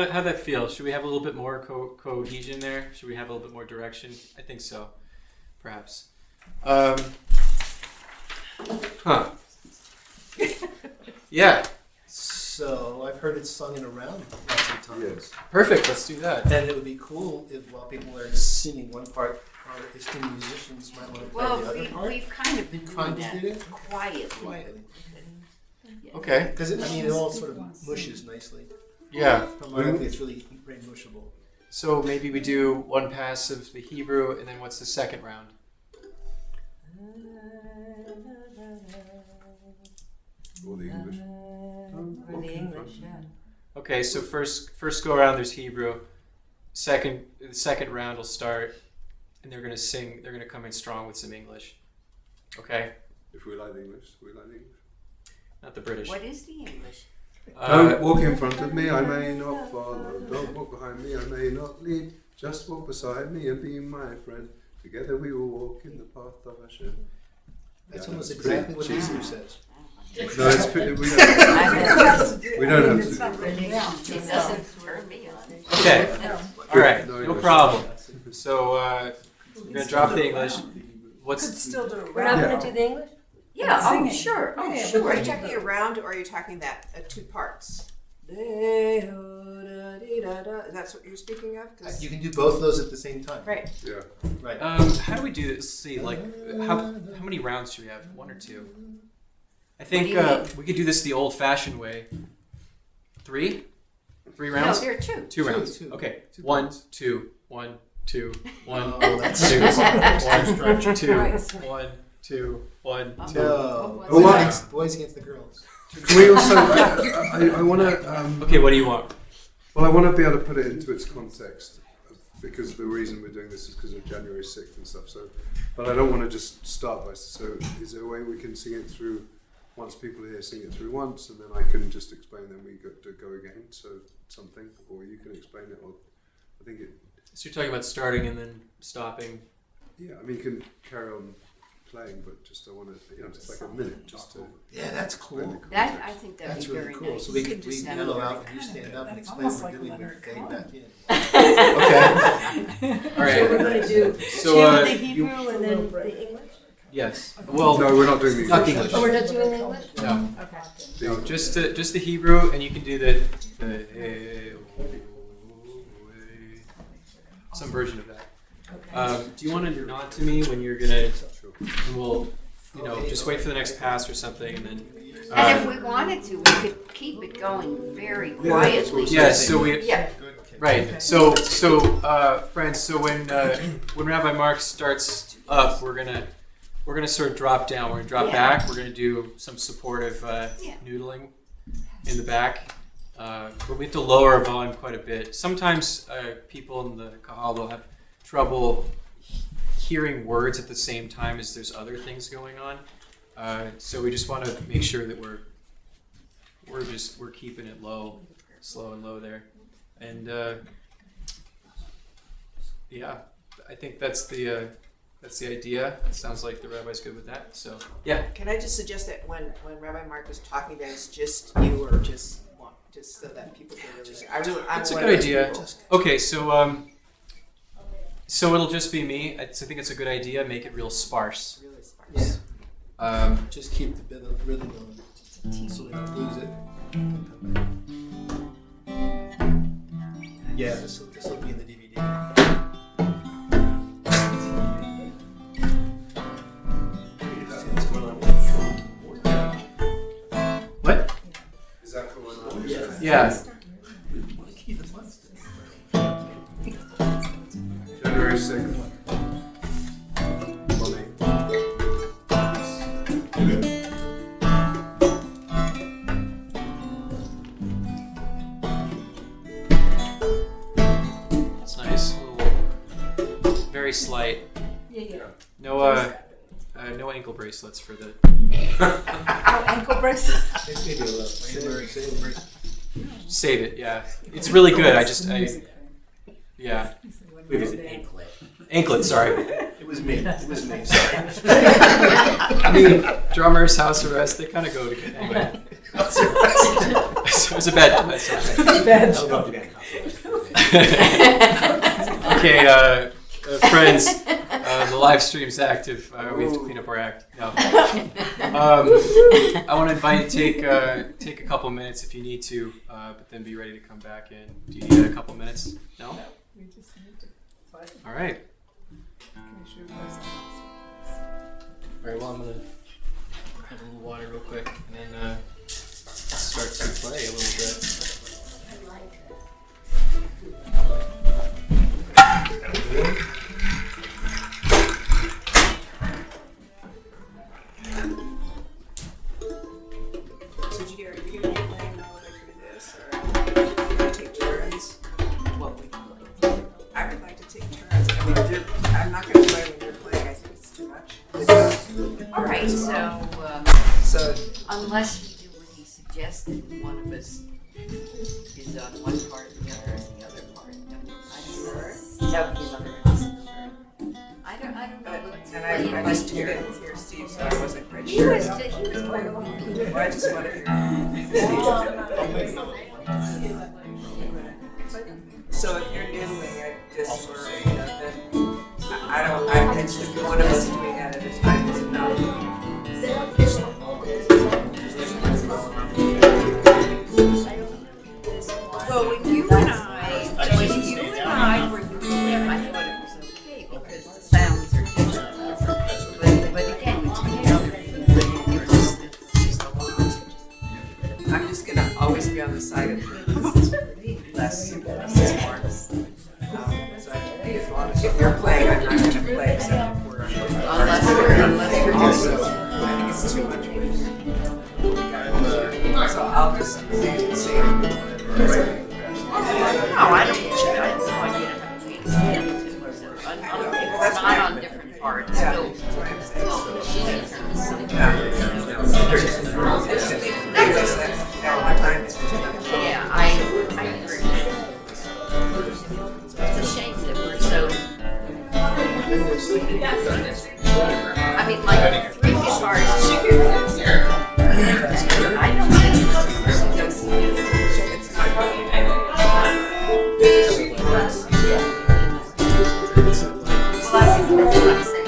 how'd that feel? Should we have a little bit more cohesion there? Should we have a little bit more direction? I think so, perhaps. Yeah. So I've heard it sung in a round lots of times. Yes. Perfect. Let's do that. And it would be cool if while people are singing one part, our esteemed musicians might want to play the other part. We've kind of been Kind doing of that did it? quietly. Okay. Because it all sort of mushes nicely. Yeah. Harmonically, it's really very mushable. So maybe we do one pass of the Hebrew, and then what's the second round? Or the English. Or the English, yeah. Okay, so first go around there's Hebrew. The second round will start, and they're gonna sing. They're gonna come in strong with some English. Okay. If we like the English, we like the English. Not the British. What is the English? Don't walk in front of me, I may not follow. Don't walk behind me, I may not lead. Just walk beside me and be my friend. Together we will walk in the path of Hashem. That's almost exactly what Hebrew says. No, it's pretty, we don't have to. We don't have to. It doesn't turn me on. Okay. All right. No No English. problem. So we're gonna drop the English. What's Still do it. We're not going to do the English? Yeah, Singing. sure. Oh, Yeah, sure. but Are you talking around or are you talking that two parts? That's what you're speaking of? 'Cause- You can do both of those at the same time. Right. Yeah. Right. how do we do this? Let's see, like how many rounds should we have? One or two? I think What do you we could do this the old-fashioned way. Three No, rounds. there are two. Two rounds. two. Okay. Two One, parts. two, one, two, one, Oh, that's two, one, Structure. two, one, two, one, two. No. Oh, wow. Boys against the girls. Can we also, I want to, Okay, what do you want? well, I want to be able to put it into its context because the reason we're doing this is because of January 6th and stuff. So, but I don't want to just start by, so is there a way we can sing it through, once people are here, sing it through once, and then I can just explain, then we go again, so something, or you can explain it, or I think it, So you're talking about starting and then stopping. yeah, I mean, you can carry on playing, but just I want to, just like a minute, just to Yeah, that's explain the cool. That context. I think that'd That's be really very cool. nice. So we could can just have mellow it out, very you stand up and That's explain what almost we're like doing, and Leonard fade Cohen. back in. Okay. All So we're right. going to do So, the you- Hebrew and then the English? Yes. Well, No, we're not doing the Not English. Oh, we're not doing the English? no. Okay. No, just the Hebrew, and you can do the some version of that. Okay. Do you want to nod to me when you're gonna? Sure. And we'll, just wait for the next pass or something, and then. And if we wanted to, we could keep it going very quietly. Yes. So we. Yeah. Right. So friends. So when Rabbi Mark starts up, we're gonna sort of drop down. We're gonna drop Yeah. back. We're gonna do some supportive Yeah. noodling in the back. But we have to lower our volume quite a bit. Sometimes people in the kahal will have trouble hearing words at the same time as there's other things going on. So we just want to make sure that we're keeping it low, slow and low there. And yeah, I think that's the idea. It sounds like the rabbi's good with that. So yeah. Can I just suggest that when Rabbi Mark is talking, that it's just you or just so that people can really hear. I'm It's a one good of those idea. people. Okay, so it'll just be me. I think it's a good idea. Make it real sparse. Really sparse. Yeah. Just keep the rhythm going so we don't lose it. Yeah, this will be in the DVD. What? Is that going on? Yeah. Keep it fun. January 6th. Money. It's nice. A little, very slight. Yeah. No ankle bracelets for the. Oh, ankle bracelet. Maybe a little. Save it. Yeah, it's really good. Yeah. Anklet. Sorry. It was me. Sorry. I mean, drummers, house arrest, they kind of go together. Anyway. So it was a bad. Bad. Okay, friends, the live stream's active. We have to clean up our act. No. I want to invite you to take a couple minutes if you need to, but then be ready to come back in. Do you need a couple minutes? No? We just need to find. All right. Make sure there's All right, well, I'm going to have a little water real quick and then start to play a little bit. So did you get, are you gonna be playing all the way through this, or are you gonna take turns? What we I would like to take turns. I mean, if you're, I'm not gonna play when you're playing, I think it's too much. All right, so So, unless we do what he suggested, one of us is on one part and the other is the other part. That would be another possibility. I don't know. and I just didn't hear Steve, so I wasn't quite He sure. was going to Well, I just want to hear Steve. So if you're noodling it just for, then I think one of us doing that at a time is enough. Well, when you and I were doing it, I thought it was okay because the sounds are different. But again, it's just a lot. I'm just gonna always be on the side of less is more. So as long as if you're playing, I'm not gonna play except if we're Unless we're also. I think it's too much. So I'll just say. No, I don't want you to have to change it's not on different parts. Yeah, So that's what I'm saying. she's on the side. At one time it's too much. Yeah, I agree. It's a shame that we're so. I mean, like 3 guitars. I don't think it's too much. Well, I think that's what I'm saying.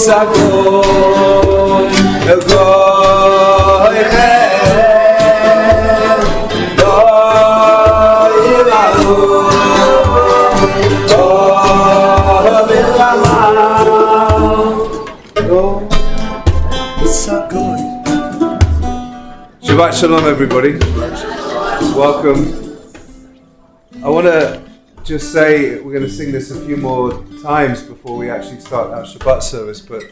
יסגוי אל גוי חרב לא ימלאו לא מלחמה לא יסגוי. Shabbat Shalom, everybody. Welcome. I want to just say we're going to sing this a few more times before we actually start our Shabbat service, but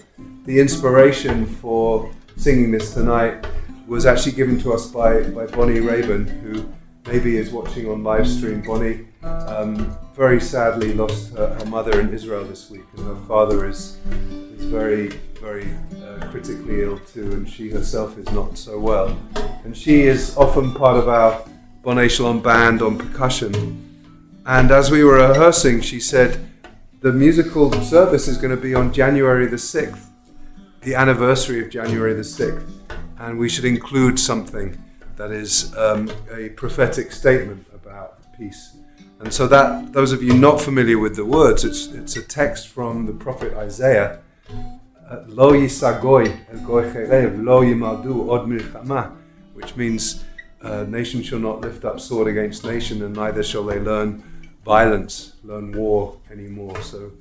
the inspiration for singing this tonight was actually given to us by Bonnie Rabin, who maybe is watching on live stream. Bonnie very sadly lost her mother in Israel this week, and her father is very, very critically ill too, and she herself is not so well. And she is often part of our Bonnet Shalom band on percussion. And as we were rehearsing, she said, the musical service is going to be on January the 6th, the anniversary of January the 6th. And we should include something that is a prophetic statement about peace. And so that, those of you not familiar with the words, it's a text from the prophet Isaiah, Lo yisagoy el goy cherev, lo yimaldu od milchama, which means nation shall not lift up sword against nation, and neither shall they learn violence, learn war anymore. So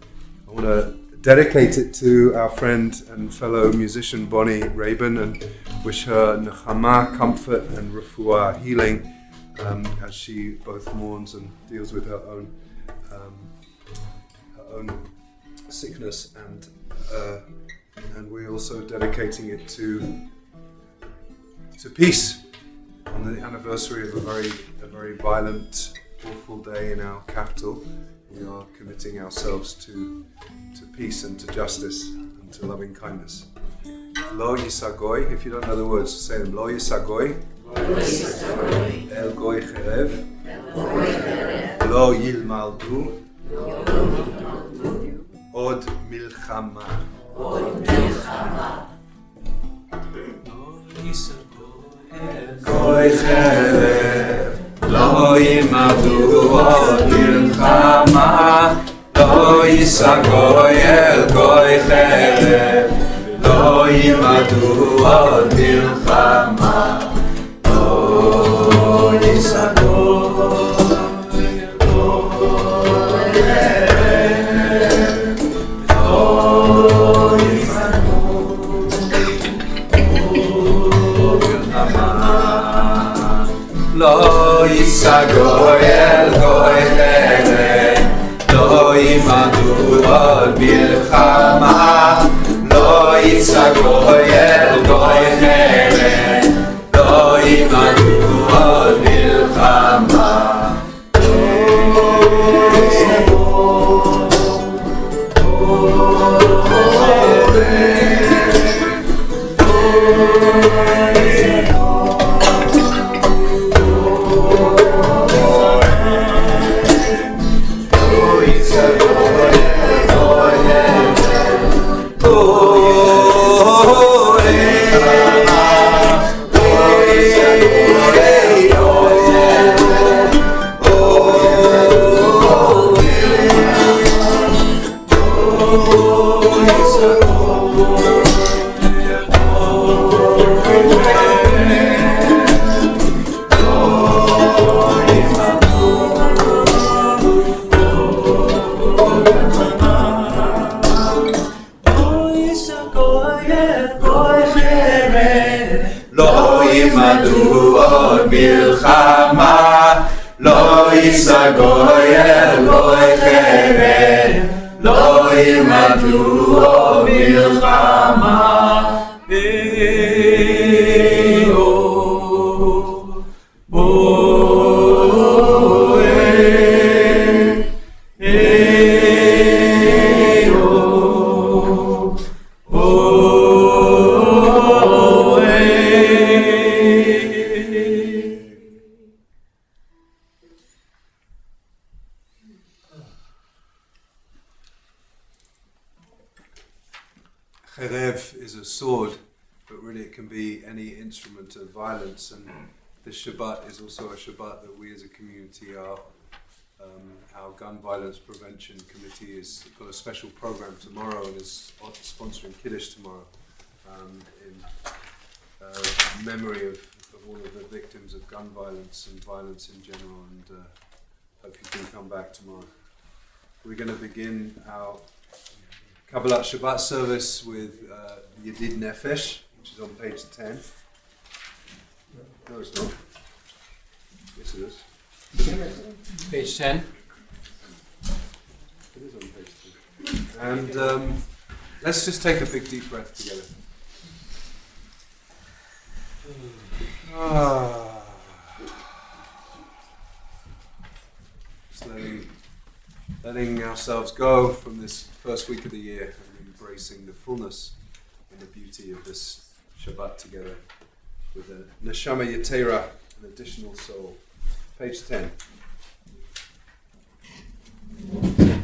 I want to dedicate it to our friend and fellow musician Bonnie Rabin and wish her nechama, comfort, and refuah, healing, as she both mourns and deals with her own sickness, and we're also dedicating it to peace on the anniversary of a very violent, awful day in our capital. We are committing ourselves to peace and to justice and to loving kindness. Lo yisagoy, if you don't know the words, say them. Lo yisagoy el goy cherev lo yilmaldu od milchama. Goy cherev lo yilmaldu od milchama, lo yisagoy el goy cherev lo yilmaldu od milchama, lo yisagoy el goy cherev lo Lo yisagoy el goy cherev, lo yimadu od milchama. Lo yisagoy el goy cherev, lo yimadu od milchama. Yisagoy el goy cherev, lo yilmadu od milchama. Cherev is a sword, but really it can be any instrument of violence, and this Shabbat is also a Shabbat that we as a community are Our gun violence prevention committee has got a special program tomorrow and is sponsoring Kiddush tomorrow in memory of all of the victims of gun violence and violence in general, and hope you can come back tomorrow. We're going to begin our Kabbalat Shabbat service with Yedid Nefesh, which is on page 10. No, it's not. Yes, it is. Page 10. It is on page 10. And let's just take a big deep breath together. Just letting ourselves go from this first week of the year and embracing the fullness and the beauty of this Shabbat together with a Neshama Yetera, an additional soul. Page 10. Yeah.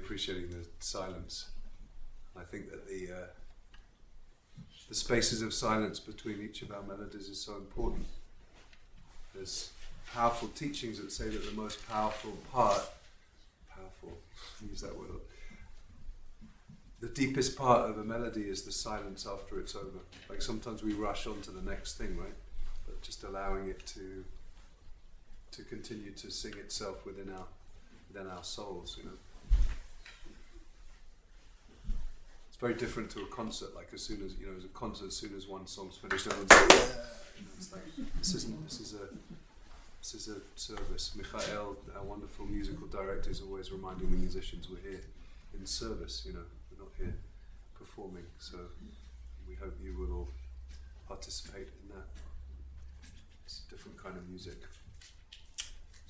appreciating the silence. I think that the spaces of silence between each of our melodies is so important. There's powerful teachings that say that the most powerful, use that word, the deepest part of a melody is the silence after it's over. Like sometimes we rush on to the next thing, right? But just allowing it to continue to sing itself within our souls, you know. It's very different to a concert. Like as soon as as a concert, as soon as one song's finished, everyone's like, yeah. It's like this is a service. Michael, our wonderful musical director, is always reminding the musicians we're here in service. We're not here performing. So we hope you will all participate in that. It's a different kind of music.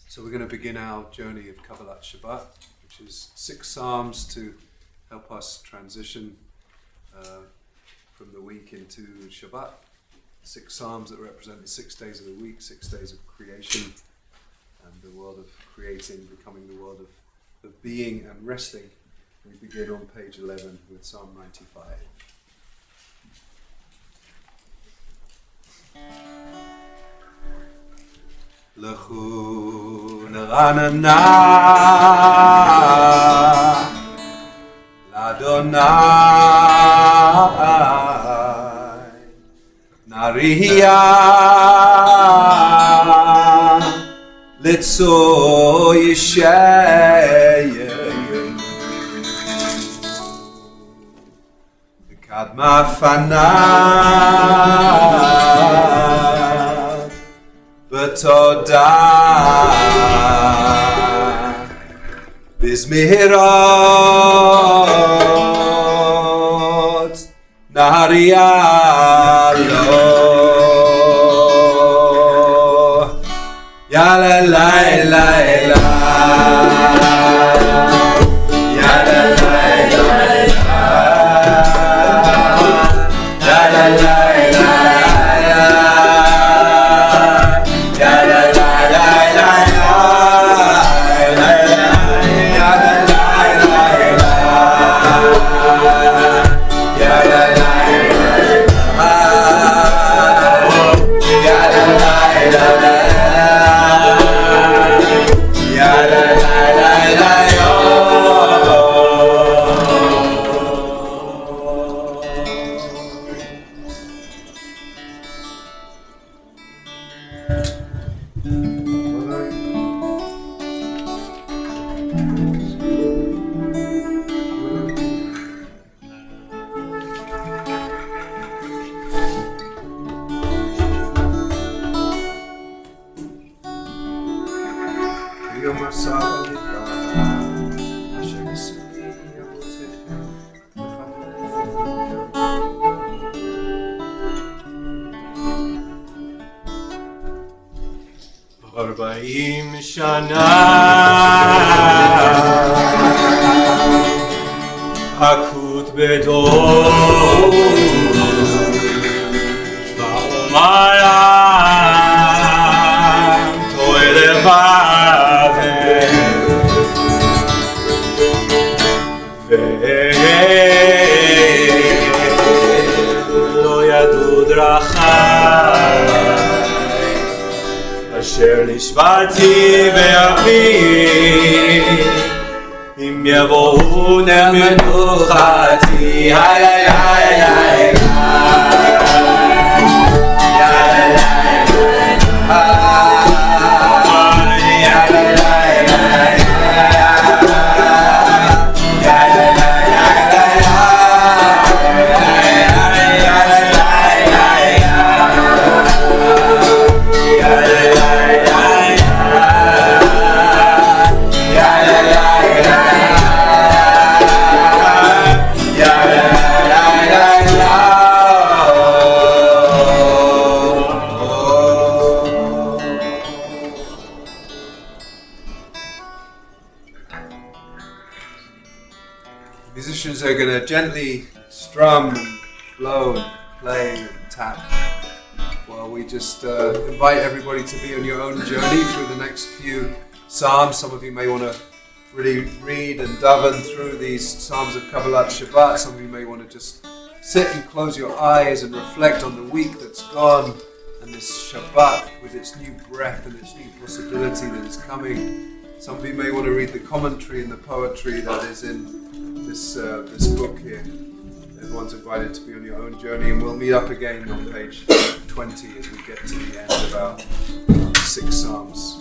So we're going to begin our journey of Kabbalat Shabbat, which is 6 psalms to help us transition from the week into Shabbat. 6 psalms that represent the 6 days of the week, 6 days of creation, and the world of creating, becoming the world of being and resting. We begin on page 11 with Psalm 95. L'chu neranana l'Adonai nariya litzo yishayeyu kadma fanav b'toda bizmihirot nariya lo ya la la la la ya la la la la la la Hakut bedor Va'omaram To'e levavem Ve'lo yadu drachai Asher nishbati ve'avi Im yavohu nemenuchati Hay hay hay hay Musicians are going to gently strum and blow and play and tap while we just invite everybody to be on your own journey through the next few psalms. Some of you may want to really read and daven through these Psalms of Kabbalat Shabbat. Some of you may want to just sit and close your eyes and reflect on the week that's gone and this Shabbat with its new breath and its new possibility that is coming. Some of you may want to read the commentary and the poetry that is in this book here. Everyone's invited to be on your own journey, and we'll meet up again on page 20 as we get to the end of our 6 Psalms.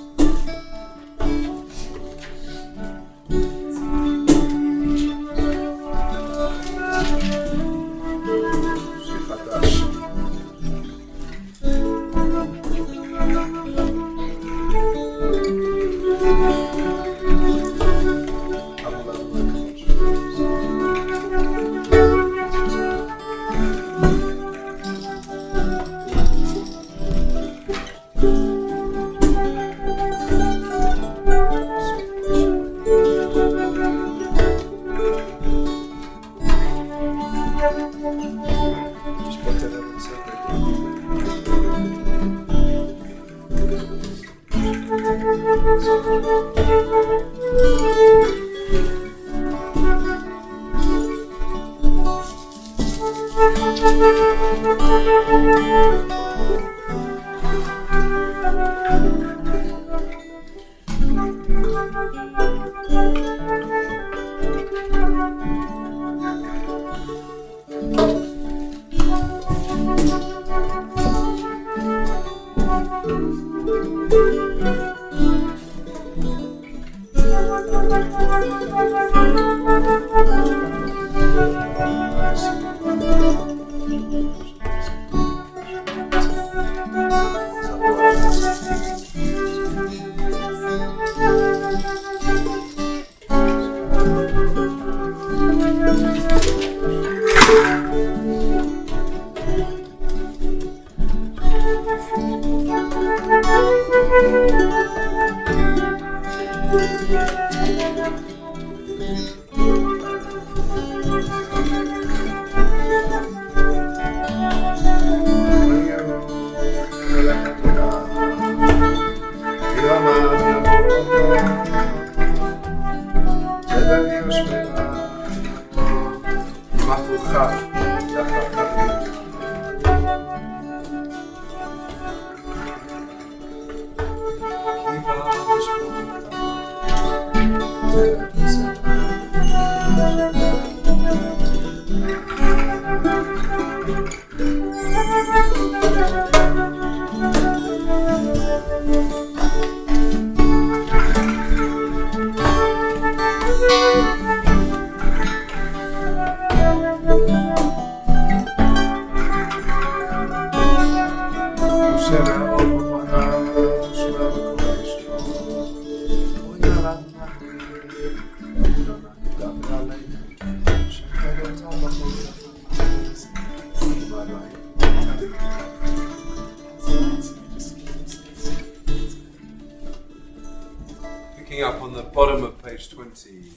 Picking up on the bottom of page 20.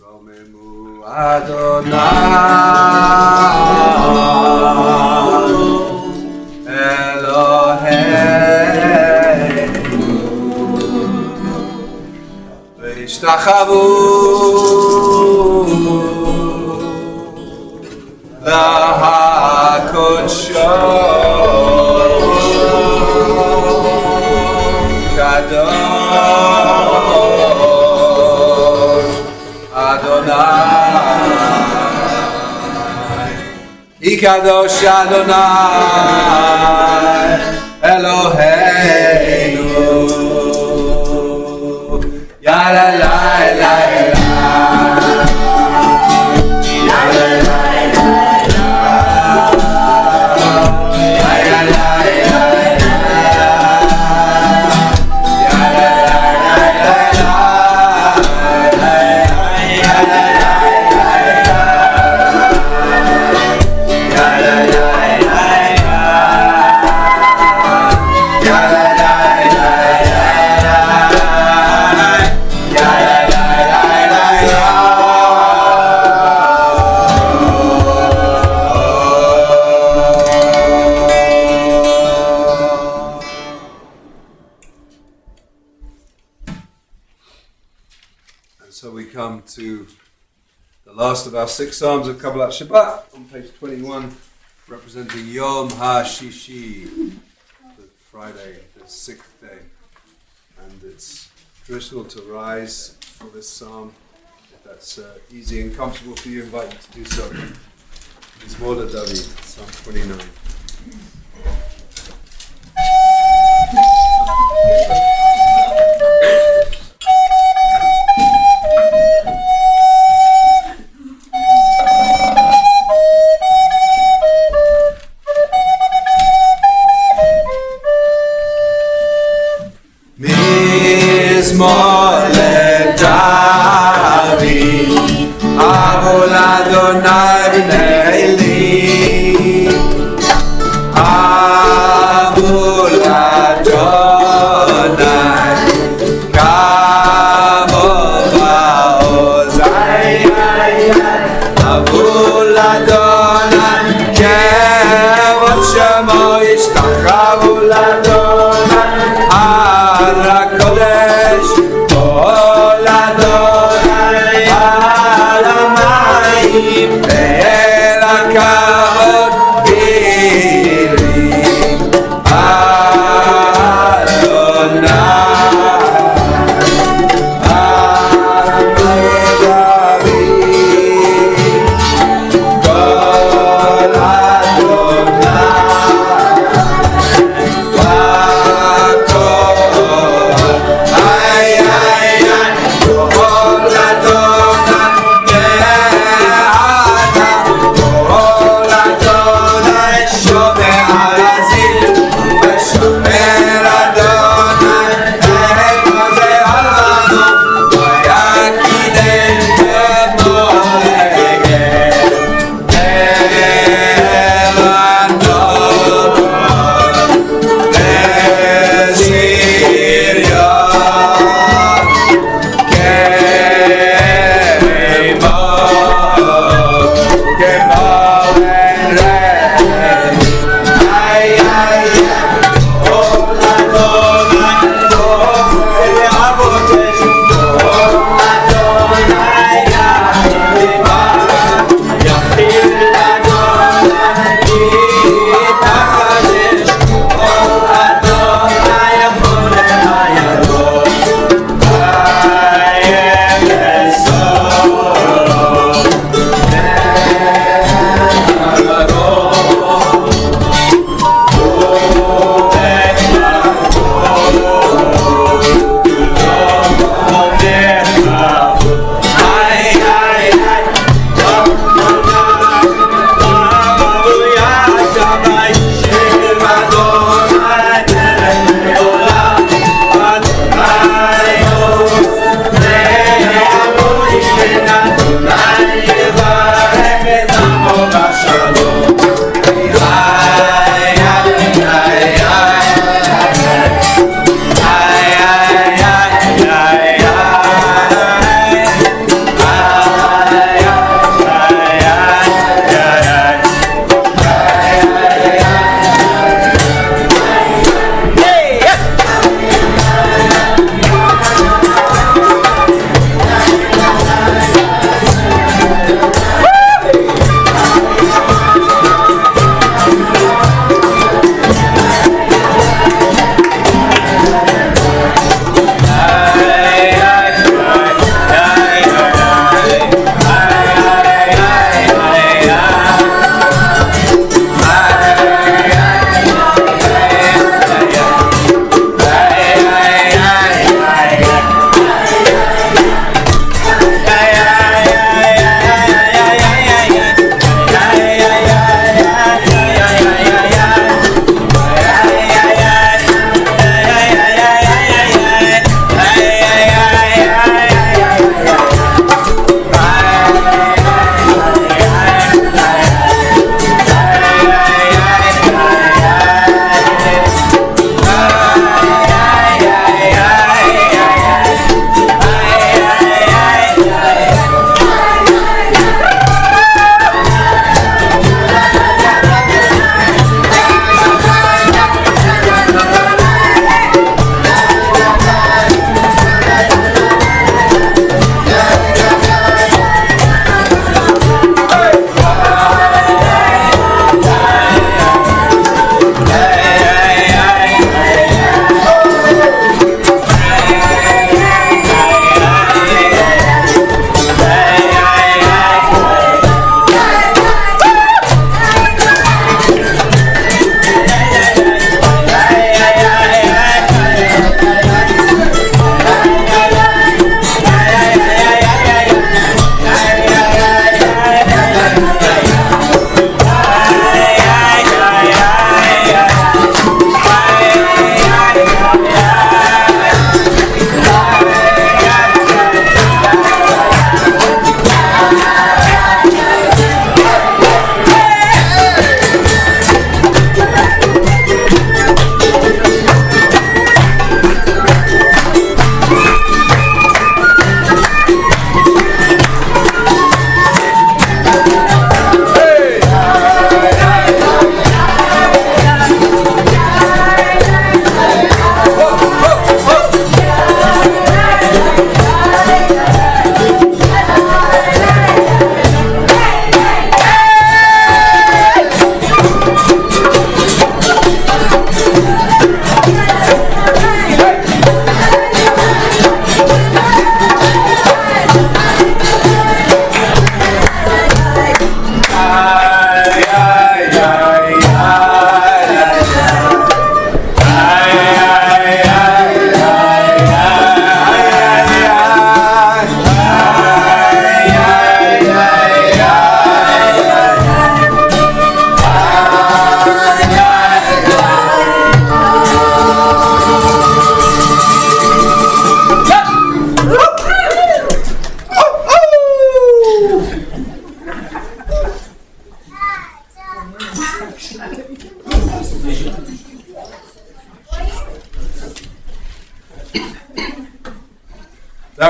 Romemu Adonai Eloheinu V'ishtachavu L'Hakodsho Kadosh Adonai Ikadosh Adonai Eloheinu Ya la la la la Ya la la la la Ya la la la Yeah. And so we come to the last of our 6 Psalms of Kabbalat Shabbat on page 21, representing Yom HaShishi, the Friday, the 6th day. And it's traditional to rise for this psalm. If that's easy and comfortable for you, I invite you to do so. It's Moda David, Psalm 29. Mizmor leDavid, Avol Adonai b'nei li, Avol Adonai, Kamo va'oz, Avol Adonai, Kevod shemo yishtachavu l'Adonai, HaKodesh, Kol Adonai, Al Hamayim, Be'er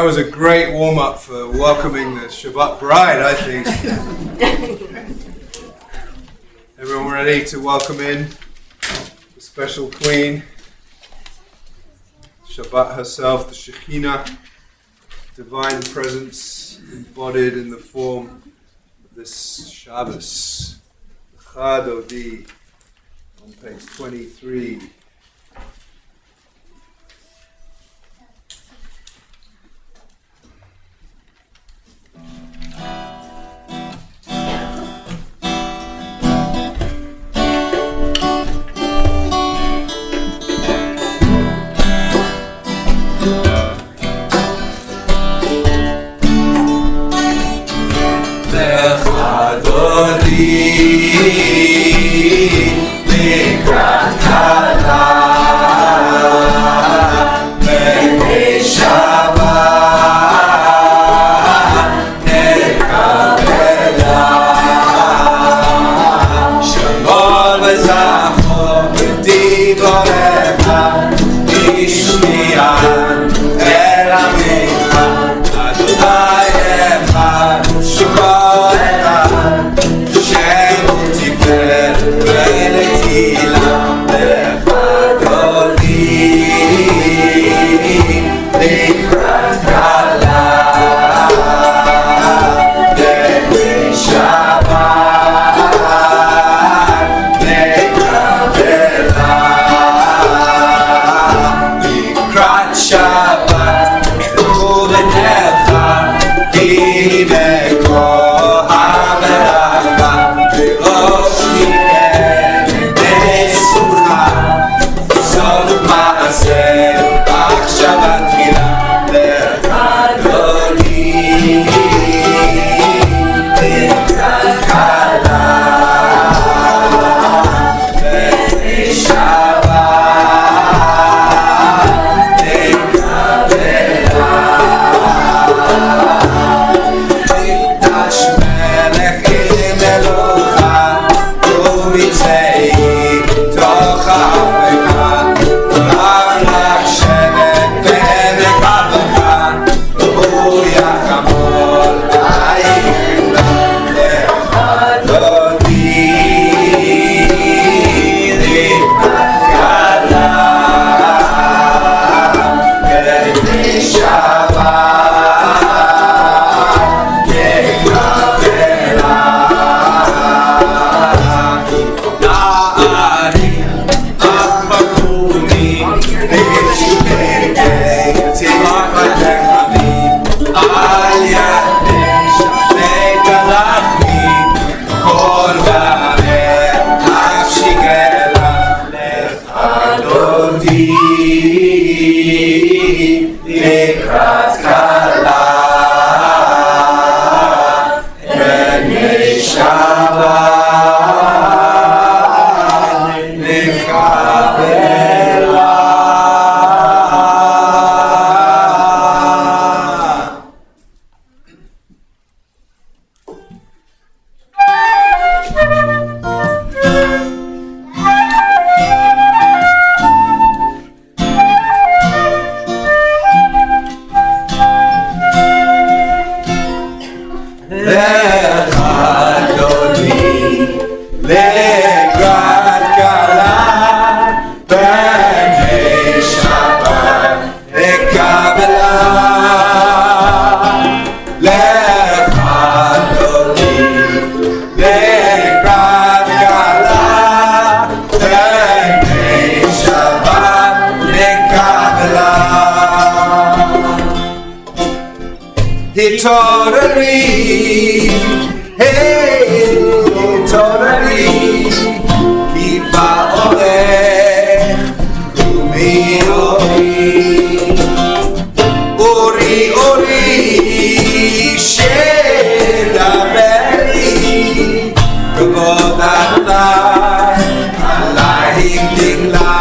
that was a great warm-up for welcoming the Shabbat bride, I think. Everyone ready to welcome in the special queen, Shabbat herself, the Shekhinah, divine presence embodied in the form of this Shabbos, Chad Odi, on page 23. Totally, hey, totally, keep umi, ori, ori, sheda beri, kebodana, alahi tingla,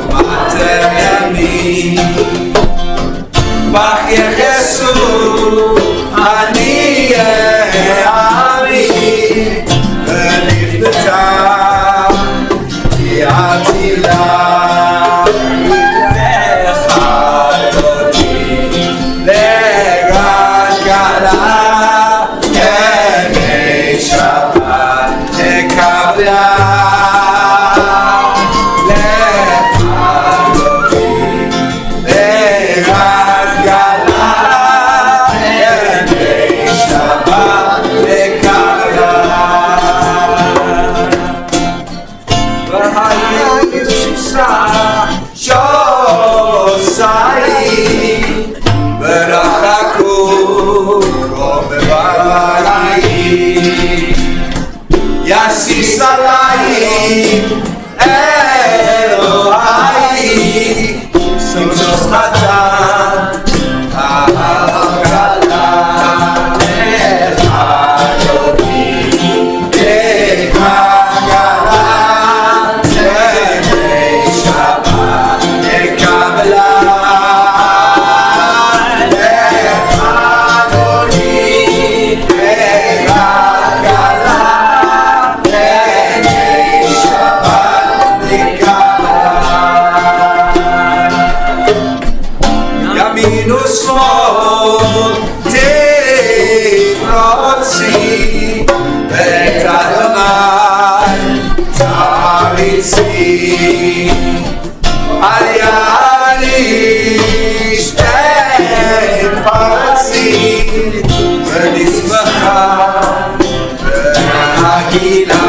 ומטעמי בך יחסו אני אעמי ונפתתה היא עתילה יסיס עליי אלוהי סמסוס חתן ההגלה לך אדוני לך הגלה לפני שבת לקבלה לך אדוני לך הגלה ימין ושמאל תפרוצי ואת אדוני תריצי על יעניש תפרצי ונשמחה ונגילה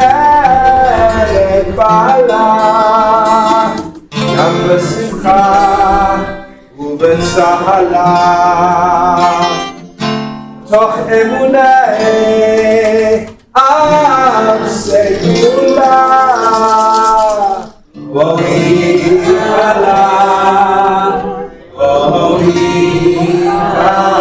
עטרת בעלה גם בשמחה ובצהלה תוך אמונה עם סגולה בואי חלה בואי חלה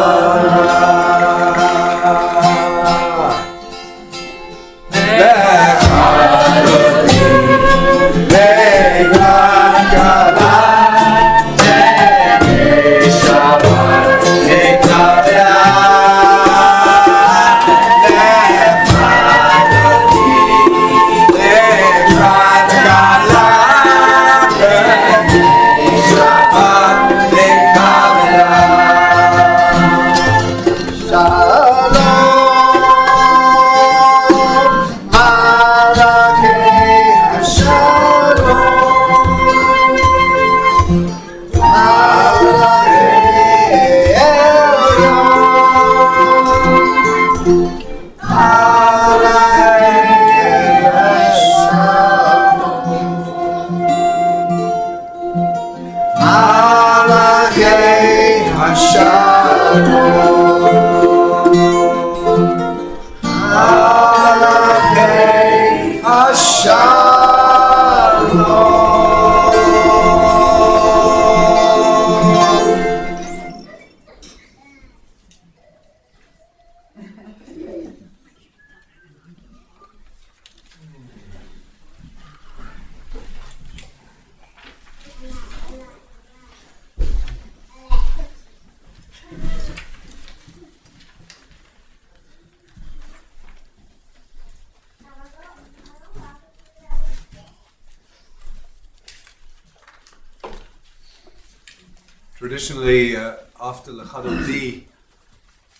Traditionally, after Lechadodi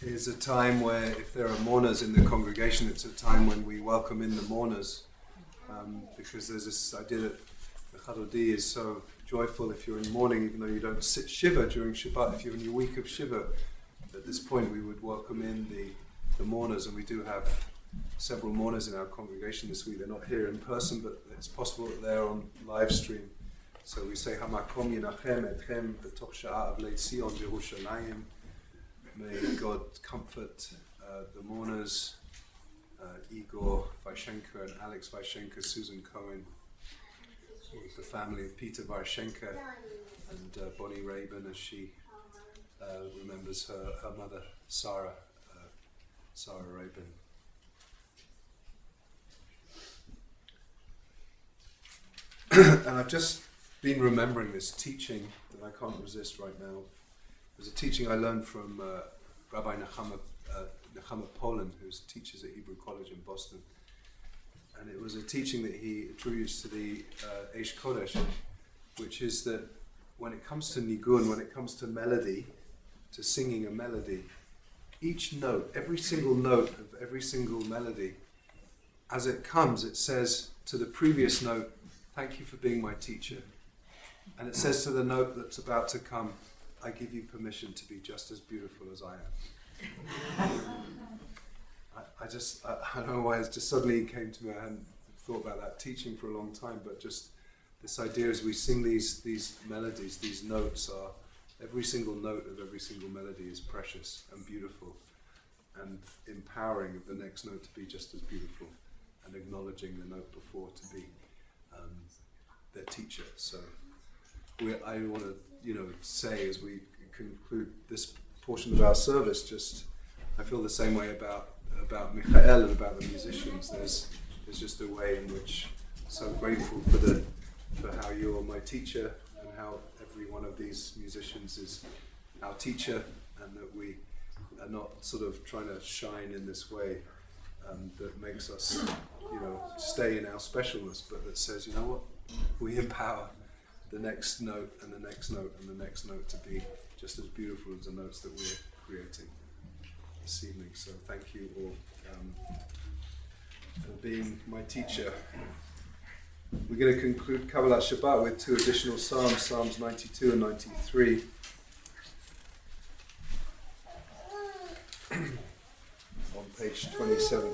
is a time where, if there are mourners in the congregation, it's a time when we welcome in the mourners, because there's this idea that Lechadodi is so joyful if you're in mourning, even though you don't sit Shiva during Shabbat. If you're in your week of Shiva, at this point we would welcome in the mourners, and we do have several mourners in our congregation this week. They're not here in person, but it's possible that they're on live stream. So we say Hamakom Yinachem Etchem B'toch Sha'ah Avlei Tzion Yerushalayim. May God comfort the mourners, Igor Vaishenka and Alex Vaishenka, Susan Cohen, the family of Peter Vaishenka, and Bonnie Rabin as she remembers her mother, Sarah Rabin. And I've just been remembering this teaching that I can't resist right now. It was a teaching I learned from Rabbi Nechama Poland, who teaches at Hebrew College in Boston. And it was a teaching that he attributes to the Eish Kodesh, which is that when it comes to nigun, when it comes to melody, to singing a melody, each note, every single note of every single melody, as it comes, it says to the previous note, "Thank you for being my teacher." And it says to the note that's about to come, "I give you permission to be just as beautiful as I am." I don't know why it just suddenly came to me. I hadn't thought about that teaching for a long time, but just this idea as we sing these melodies, these notes are, every single note of every single melody is precious and beautiful and empowering of the next note to be just as beautiful and acknowledging the note before to be their teacher. So I want to, say as we conclude this portion of our service, just I feel the same way about Michael and about the musicians. There's just a way in which I'm so grateful for how you're my teacher and how every one of these musicians is our teacher, and that we are not sort of trying to shine in this way that makes us, stay in our specialness, but that says, you know what, we empower the next note and the next note and the next note to be just as beautiful as the notes that we're creating this evening. So thank you all for being my teacher. We're going to conclude Kabbalat Shabbat with two additional psalms, Psalms 92 and 93. On page 27.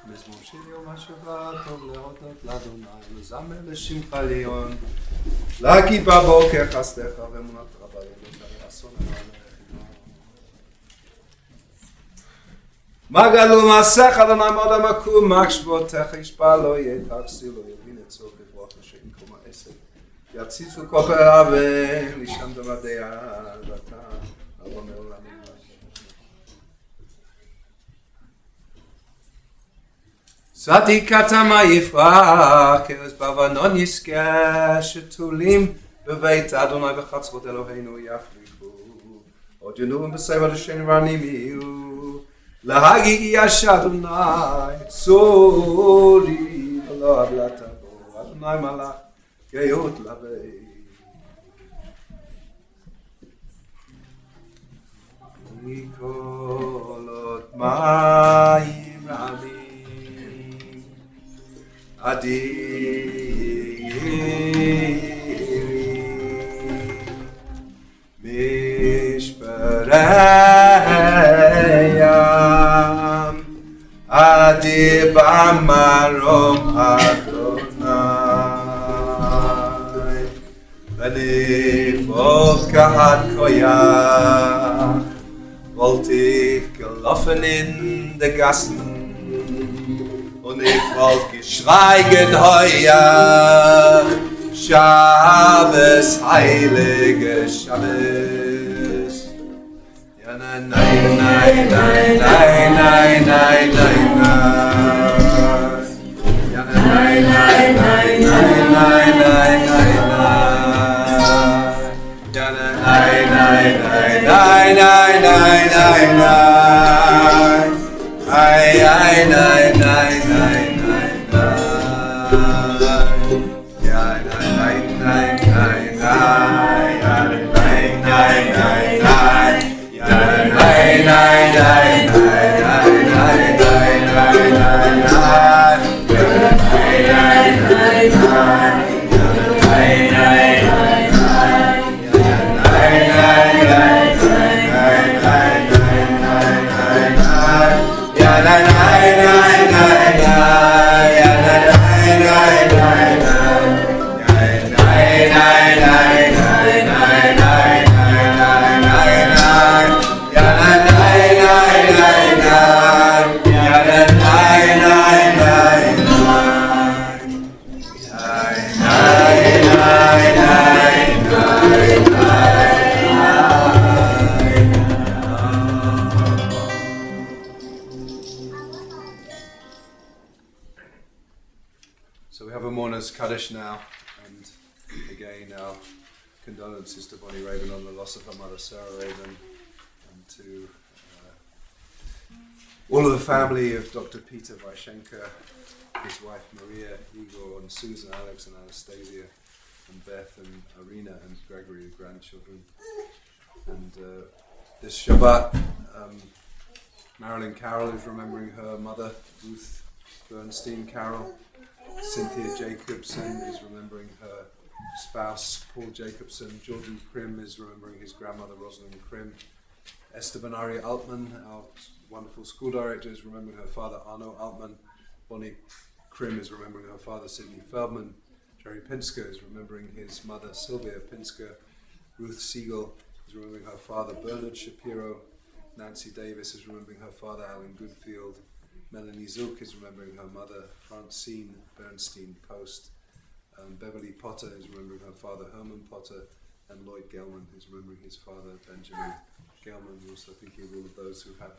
מזמור של יום השבת, טוב להודות לאדוני, לזמר לשמך עליון, להגיד בבוקר חסדך ואמונת רבה ידעת לאסון עלינו. מה גלו מעשיך אדוני מאוד המקום, מה שבותך ישפע לא יתעכסי לא יבין את צור בברוח השם קום העשר. יציצו כופר אבן, לישם דמדי ואתה ארון העולמים. צדיק אתה מה יפרח, כרס באבנון יזכה, שתולים בבית אדוני בחצרות אלוהינו יפריחו. עוד ינובם בסבב השם רעמים יהיו, להגיג יש אדוני, צורי ולא עוולת בו, אדוני מלך גאות לבית. מקולות מים רעמים אדירים משברי ים אדיר במרום אדוני ונפות כעד כויח wollte gelaufen in der Gassen und ich wollte geschweigen heuer Shabbos, heilige Shabbos. Ja, nein, nein, nein, nein, nein, nein, nein, nein, nein. Ja, nein, nein, nein, nein, nein, nein, nein, nein. Ja, nein, nein, nein, nein, nein, nein, nein, nein. Ay, ay, nein, nein, nein, nein, nein. Ja, nein, nein, nein, nein, nein, nein, nein, nein. Ja, nein, nein, nein, nein, nein, nein, nein, nein, nein, nein. Nein, nein, nein, nein. Nein, nein, nein, nein. Nein, nein, nein, nein, nein, nein, nein. So we have a mourner's Kaddish now, and again our condolences to Bonnie Raven on the loss of her mother Sarah Raven, and to all of the family of Dr. Peter Vaishenka, his wife Maria, Igor, and Susan, Alex, and Anastasia, and Beth, and Arena, and Gregory, the grandchildren. And this Shabbat, Marilyn Carroll is remembering her mother, Ruth Bernstein Carroll. Cynthia Jacobson is remembering her spouse, Paul Jacobson. Jordan Krim is remembering his grandmother, Rosalind Krim. Esteban Ari Altman, our wonderful school director, is remembering her father, Arno Altman. Bonnie Krim is remembering her father, Sidney Feldman. Jerry Pinsker is remembering his mother, Sylvia Pinsker. Ruth Siegel is remembering her father, Bernard Shapiro. Nancy Davis is remembering her father, Alan Goodfield. Melanie Zook is remembering her mother, Francine Bernstein Post. Beverly Potter is remembering her father, Herman Potter. And Lloyd Gelman is remembering his father, Benjamin Gelman. We're also thinking of all of those who had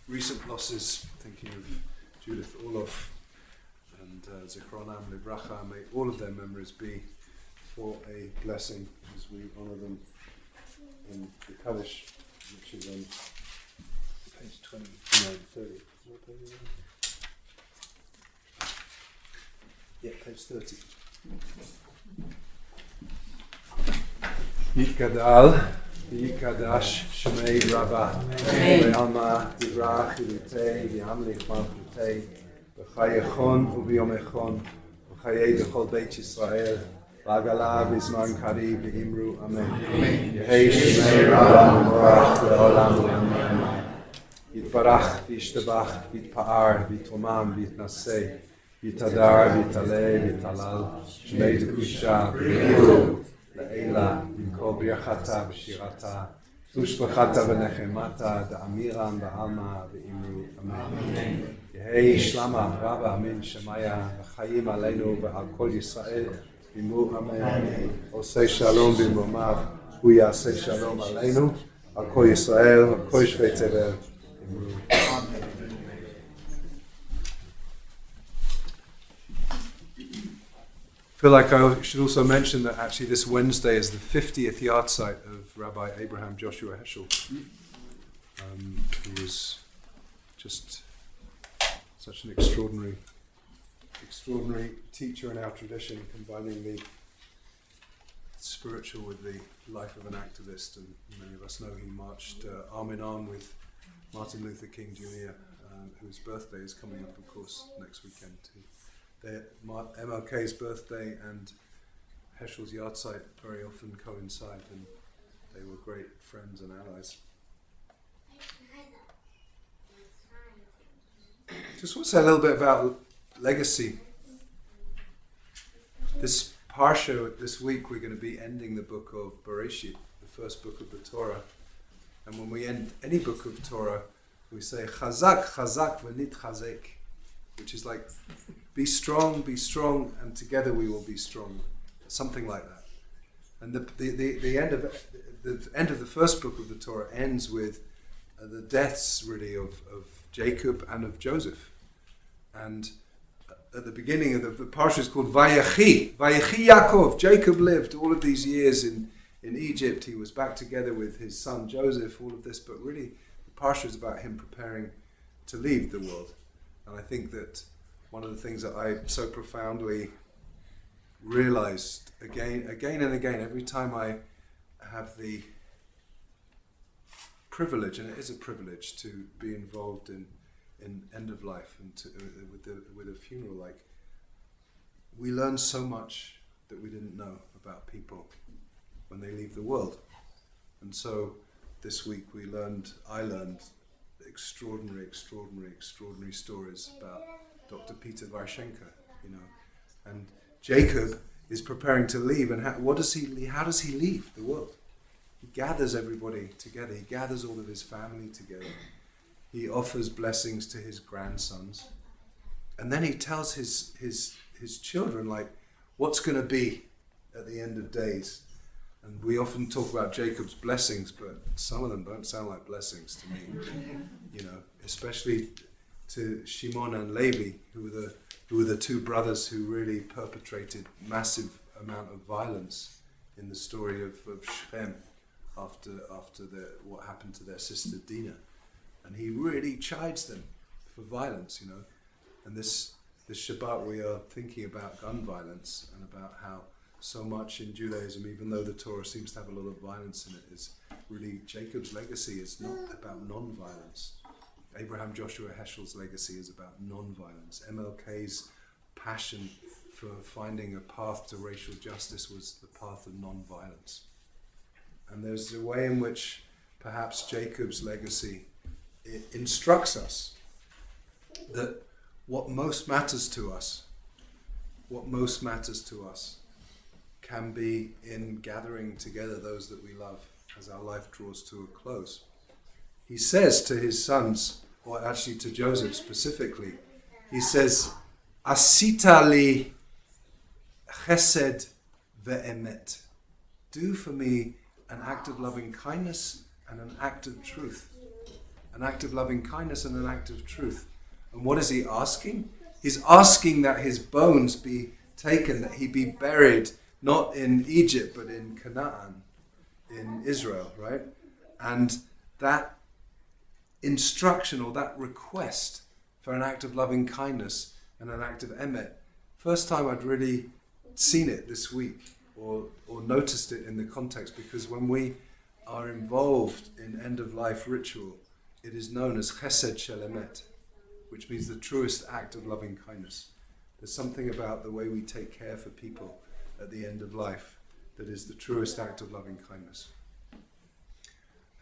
recent losses, thinking of Judith Orloff and Zichronam Livracha. May all of their memories be for a blessing as we honour them in the Kaddish, which is on page 29, 30. What page is that? Yeah, page 30. Yikadal, Yikadash, Shmei Rabbah, Ve'alma, Yivrach, Yilutei, V'yamlich Malchutei, V'chayechon, U'v'yomechon, V'chayei B'chol Beit Yisrael, V'agala B'zman Kari, V'imru, Amen. Yehei Shmei Rabbah, V'orach, V'olam, V'amen. Yitbarach, V'yishtabach, V'yitpa'ar, V'yitomam, V'yitnasei, V'yitadar, V'yitalei, V'yitalal, Shmei D'kusha, V'yimru, Leila, B'kol B'yachata, B'shirata, Tushbachata V'nechemata, Da'amiram Ba'alma, V'imru, Amen. Yehei Shlama, Rabba, Amin, Shemaya, V'chayim Aleinu, V'al Kol Yisrael, V'imru, Amen. Osei Shalom B'imomav, Hu Yasei Shalom Aleinu, Al Kol Yisrael, Al Kol Shvei Tevel, V'imru, Amen. I feel like I should also mention that actually this Wednesday is the 50th yahrzeit of Rabbi Abraham Joshua Heschel, who was just such an extraordinary teacher in our tradition, combining the spiritual with the life of an activist. And many of us know he marched arm in arm with Martin Luther King Jr., whose birthday is coming up, of course, next weekend too. MLK's birthday and Heschel's yahrzeit very often coincide, and they were great friends and allies. Just want to say a little bit about legacy. This parsha, this week, we're going to be ending the book of Bereshit, the first book of the Torah. And when we end any book of Torah, we say Chazak, Chazak, v'nit chazek, which is like, be strong, and together we will be strong. Something like that. And the end of the first book of the Torah ends with the deaths, really, of Jacob and of Joseph. And at the beginning of the parsha is called Vayechi Yaakov. Jacob lived all of these years in Egypt. He was back together with his son Joseph, all of this. But really, the parsha is about him preparing to leave the world. And I think that one of the things that I so profoundly realized again and again, every time I have the privilege, and it is a privilege, to be involved in end of life and with a funeral, like, we learn so much that we didn't know about people when they leave the world. And so this week I learned extraordinary stories about Dr. Peter Vaishenka, and Jacob is preparing to leave. And how does he leave the world? He gathers everybody together. He gathers all of his family together. He offers blessings to his grandsons, and then he tells his children, like, what's going to be at the end of days. And we often talk about Jacob's blessings, but some of them don't sound like blessings to me. Especially to Shimon and Levi, who were the two brothers who really perpetrated massive amount of violence in the story of Shechem after what happened to their sister Dinah. And he really chides them for violence, you know. And this Shabbat we are thinking about gun violence and about how so much in Judaism, even though the Torah seems to have a lot of violence in it, is really Jacob's legacy is not about non-violence. Abraham Joshua Heschel's legacy is about non-violence. MLK's passion for finding a path to racial justice was the path of non-violence. And there's a way in which perhaps Jacob's legacy instructs us that what most matters to us can be in gathering together those that we love as our life draws to a close. He says to his sons, or actually to Joseph specifically, he says, Asita li chesed ve'emet. Do for me an act of loving kindness and an act of truth. An act of loving kindness and an act of truth. And what is he asking? He's asking that his bones be taken, that he be buried not in Egypt but in Canaan, in Israel, right? And that instruction or that request for an act of loving kindness and an act of emet, first time I'd really seen it this week or noticed it in the context, because when we are involved in end-of-life ritual, it is known as chesed shel emet, which means the truest act of loving kindness. There's something about the way we take care for people at the end of life that is the truest act of loving kindness.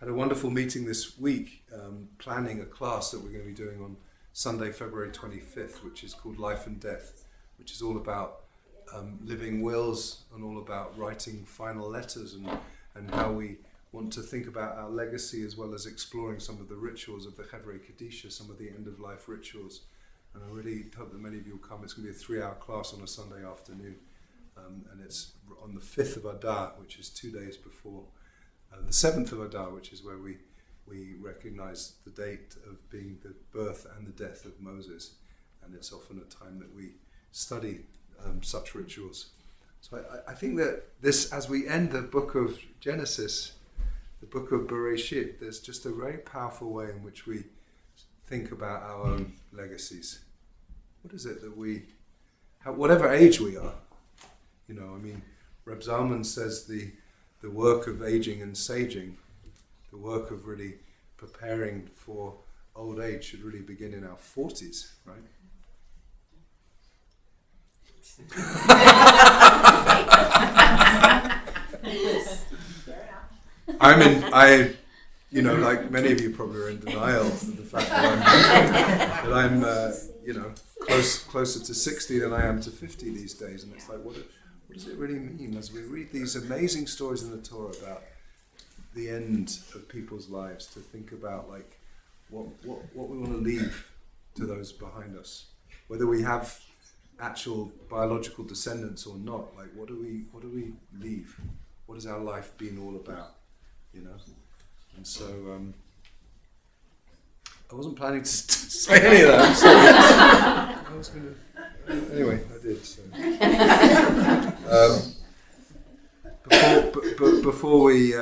Had a wonderful meeting this week, planning a class that we're going to be doing on Sunday, February 25th, which is called Life and Death, which is all about living wills and all about writing final letters and how we want to think about our legacy, as well as exploring some of the rituals of the Chedrei Kadisha, some of the end-of-life rituals. And I really hope that many of you will come. It's going to be a 3-hour class on a Sunday afternoon. And it's on the 5th of Adar, which is 2 days before the 7th of Adar, which is where we recognize the date of being the birth and the death of Moses. And it's often a time that we study such rituals. So I think that this, as we end the book of Genesis, the book of Bereshit, there's just a very powerful way in which we think about our own legacies. What is it that we, whatever age we are, you know, I mean, Reb Zalman says the work of aging and saging, the work of really preparing for old age should really begin in our 40s, right? You know, like many of you probably are in denial of the fact that I'm closer to 60 than I am to 50 these days. And it's like, what does it really mean as we read these amazing stories in the Torah about the end of people's lives, to think about like what we want to leave to those behind us, whether we have actual biological descendants or not. Like, what do we leave? What has our life been all about? You know. And so I wasn't planning to say any of that. I'm sorry. I was going to. Anyway, I did. So. Before we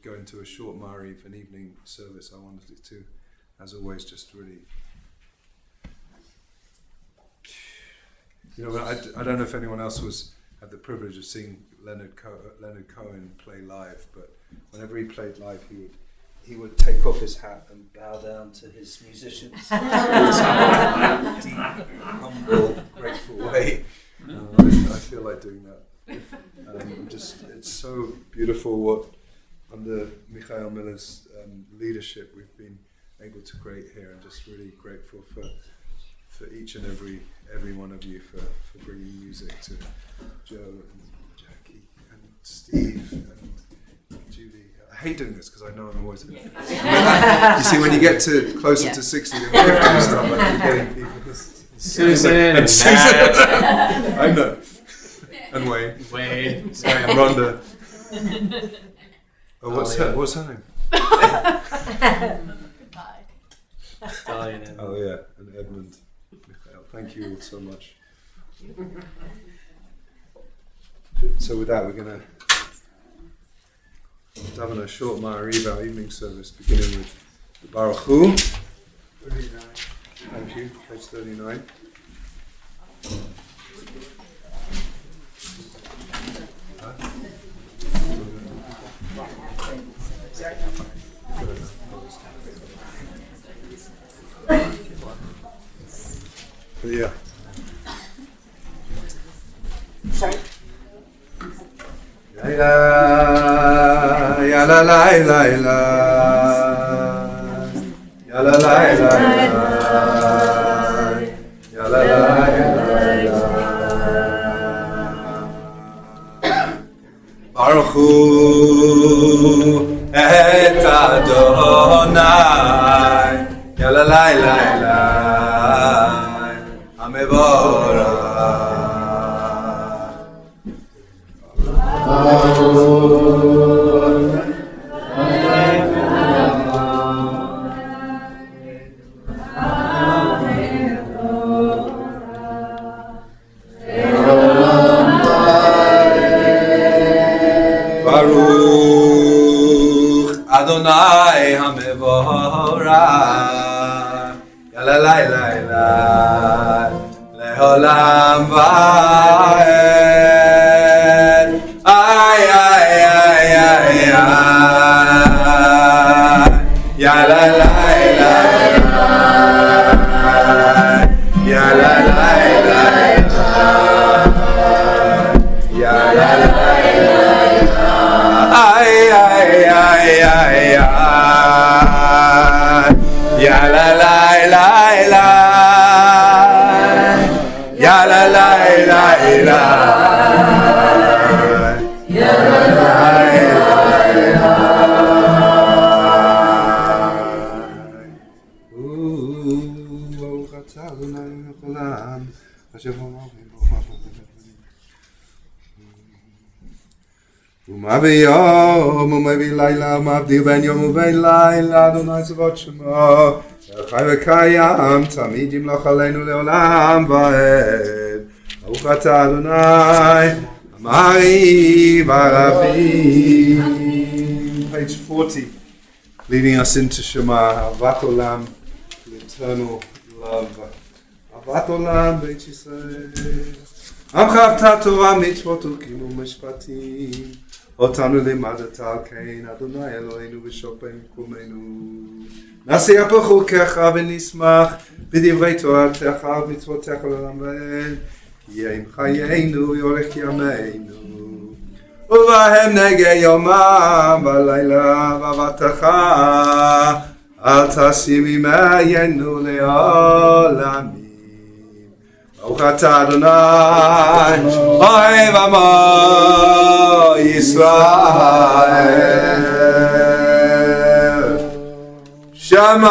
go into a short Ma'ariv, an evening service, I wanted to, as always, just really. You know, I don't know if anyone else had the privilege of seeing Leonard Cohen play live, but whenever he played live, he would take off his hat and bow down to his musicians in a deep, humble, grateful way. I feel like doing that. It's so beautiful what, under Michael Miller's leadership, we've been able to create here, and just really grateful for each and every one of you for bringing music to Joe and Jackie and Steve and Julie. I hate doing this because I know I'm always. You see, when you get to closer to 60 than 50, you start like forgetting people. Susan and Matt. I know. And Wayne. Wayne. And Rhonda. Oh, what's her name? Goodbye. Dahlia and Oh yeah, and Edmund. Michael, thank you all so much. So with that, we're going to have a short Ma'ariv, our evening service, beginning with the Baruch Hu. 39. Thank you, page 39. But yeah. Ya la la la la ya la la la ya la la la Baruch Hu et Adonai ya la la la la Amevorach Baruch Adonai HaMevorach Yalalai Lai Lai Leholam Va'ed Ay ay ay ay ay Yalalai Lai Lai Yalalai Lai Lai Yalalai Ay, ay, ay, ay, ay. Ya la la la la. Ya la la la la. Ya la la la la. Ooh, Umavi yom, umavi laila, umavdi ben yom, umavi laila, Adonai tzavot shemo, Chai v'kayam, tamid yimloch aleinu leolam va'ed. Baruch atah Adonai, Amari v'aravi. Page 40, leading us into Shema, Avat Olam, the eternal love. Avat Olam, Beit Yisrael. Amchavta Torah mitzvot ukimu mishpatim. אותנו לימדת על כן, אדוני אלוהינו ושופע מקומנו. נעשה בחוקיך ונשמח בדברי תורתך ומצוותיך לעולם ועד. יהיה עם חיינו יורך ימינו. ובהם נגע יומם בלילה ועבדתך. אל תשים עמנו לעולמים. ברוך אתה אדוני, אוהב עמו ישראל. שמע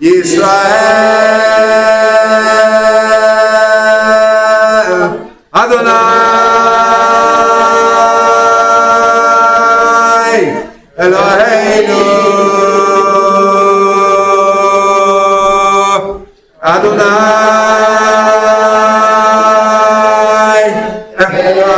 ישראל, אדוני אלוהינו. Adonai Echad.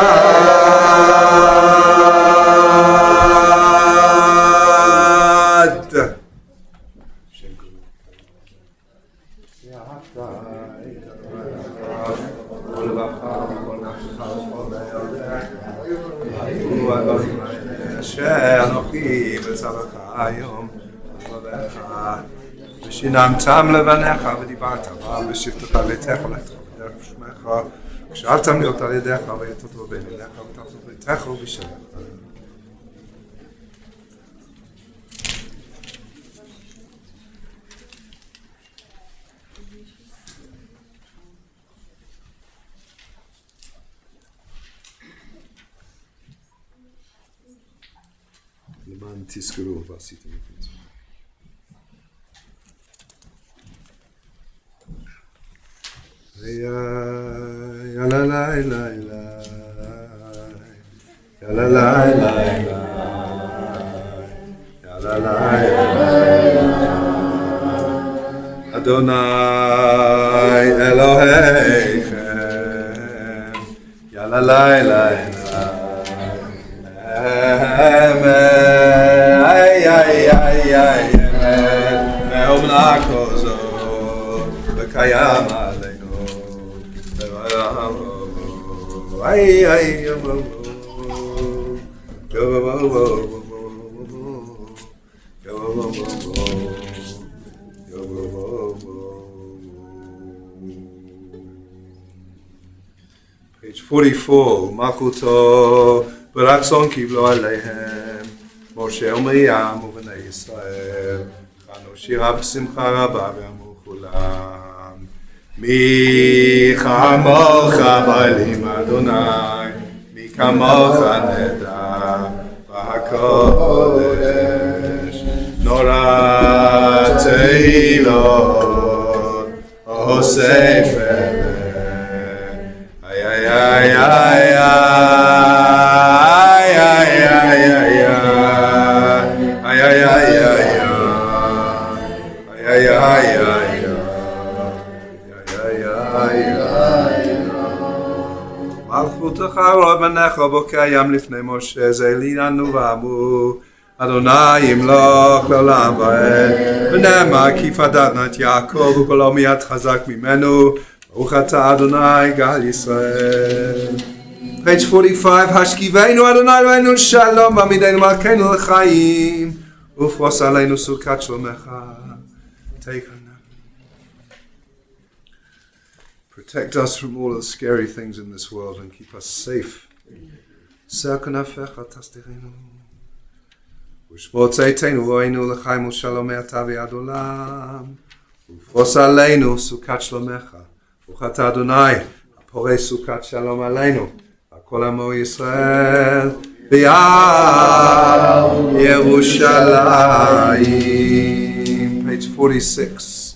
אנוכי בצווך היום ושיננתם לבניך ודיברת בם בשבתך ביתך ולכתך בדרך שמך ושאלתם להיות על ידיך ויתותו בין אליך ותחזור ביתך ובשלך. למען תזכרו ועשיתם את זה. Ya la la la la la la la la la Adonai Elohechem ya la la la ay ay ay ay me'omna kozo v'kayam aleinu ay ay Page 44, Makuto, Barakson Kiblo Alehem, Moshe Omriyam Ubnei Yisrael, Chanu Shira B'Simcha Rabba V'Amu Chulam, Mi Chamocha Ba'elim Adonai, Mi Kamocha Neda, B'HaKodesh, Nora Teilot, O Sefer, ay ay ay ay מלכותך רבנך בוקיים לפני משה זה לנו ואמרו אדוני ימלוך לעולם ועד ונאמר כי פדתנו את יעקב וכל עמי יד חזק ממנו ברוך אתה אדוני גאל ישראל. Page 45 השכיבנו אדוני אלוהינו שלום ועמידנו מלכנו לחיים ופרוס עלינו סוכת שלומך. Take on. Protect us from all the scary things in this world and keep us safe. ושמור צאתנו ואוהינו לחיים ושלום מעתה ועד עולם. ופרוס עלינו סוכת שלומך. ברוך אתה אדוני, הפורש סוכת שלום עלינו. כל עמו ישראל ביער ירושלים. Page 46.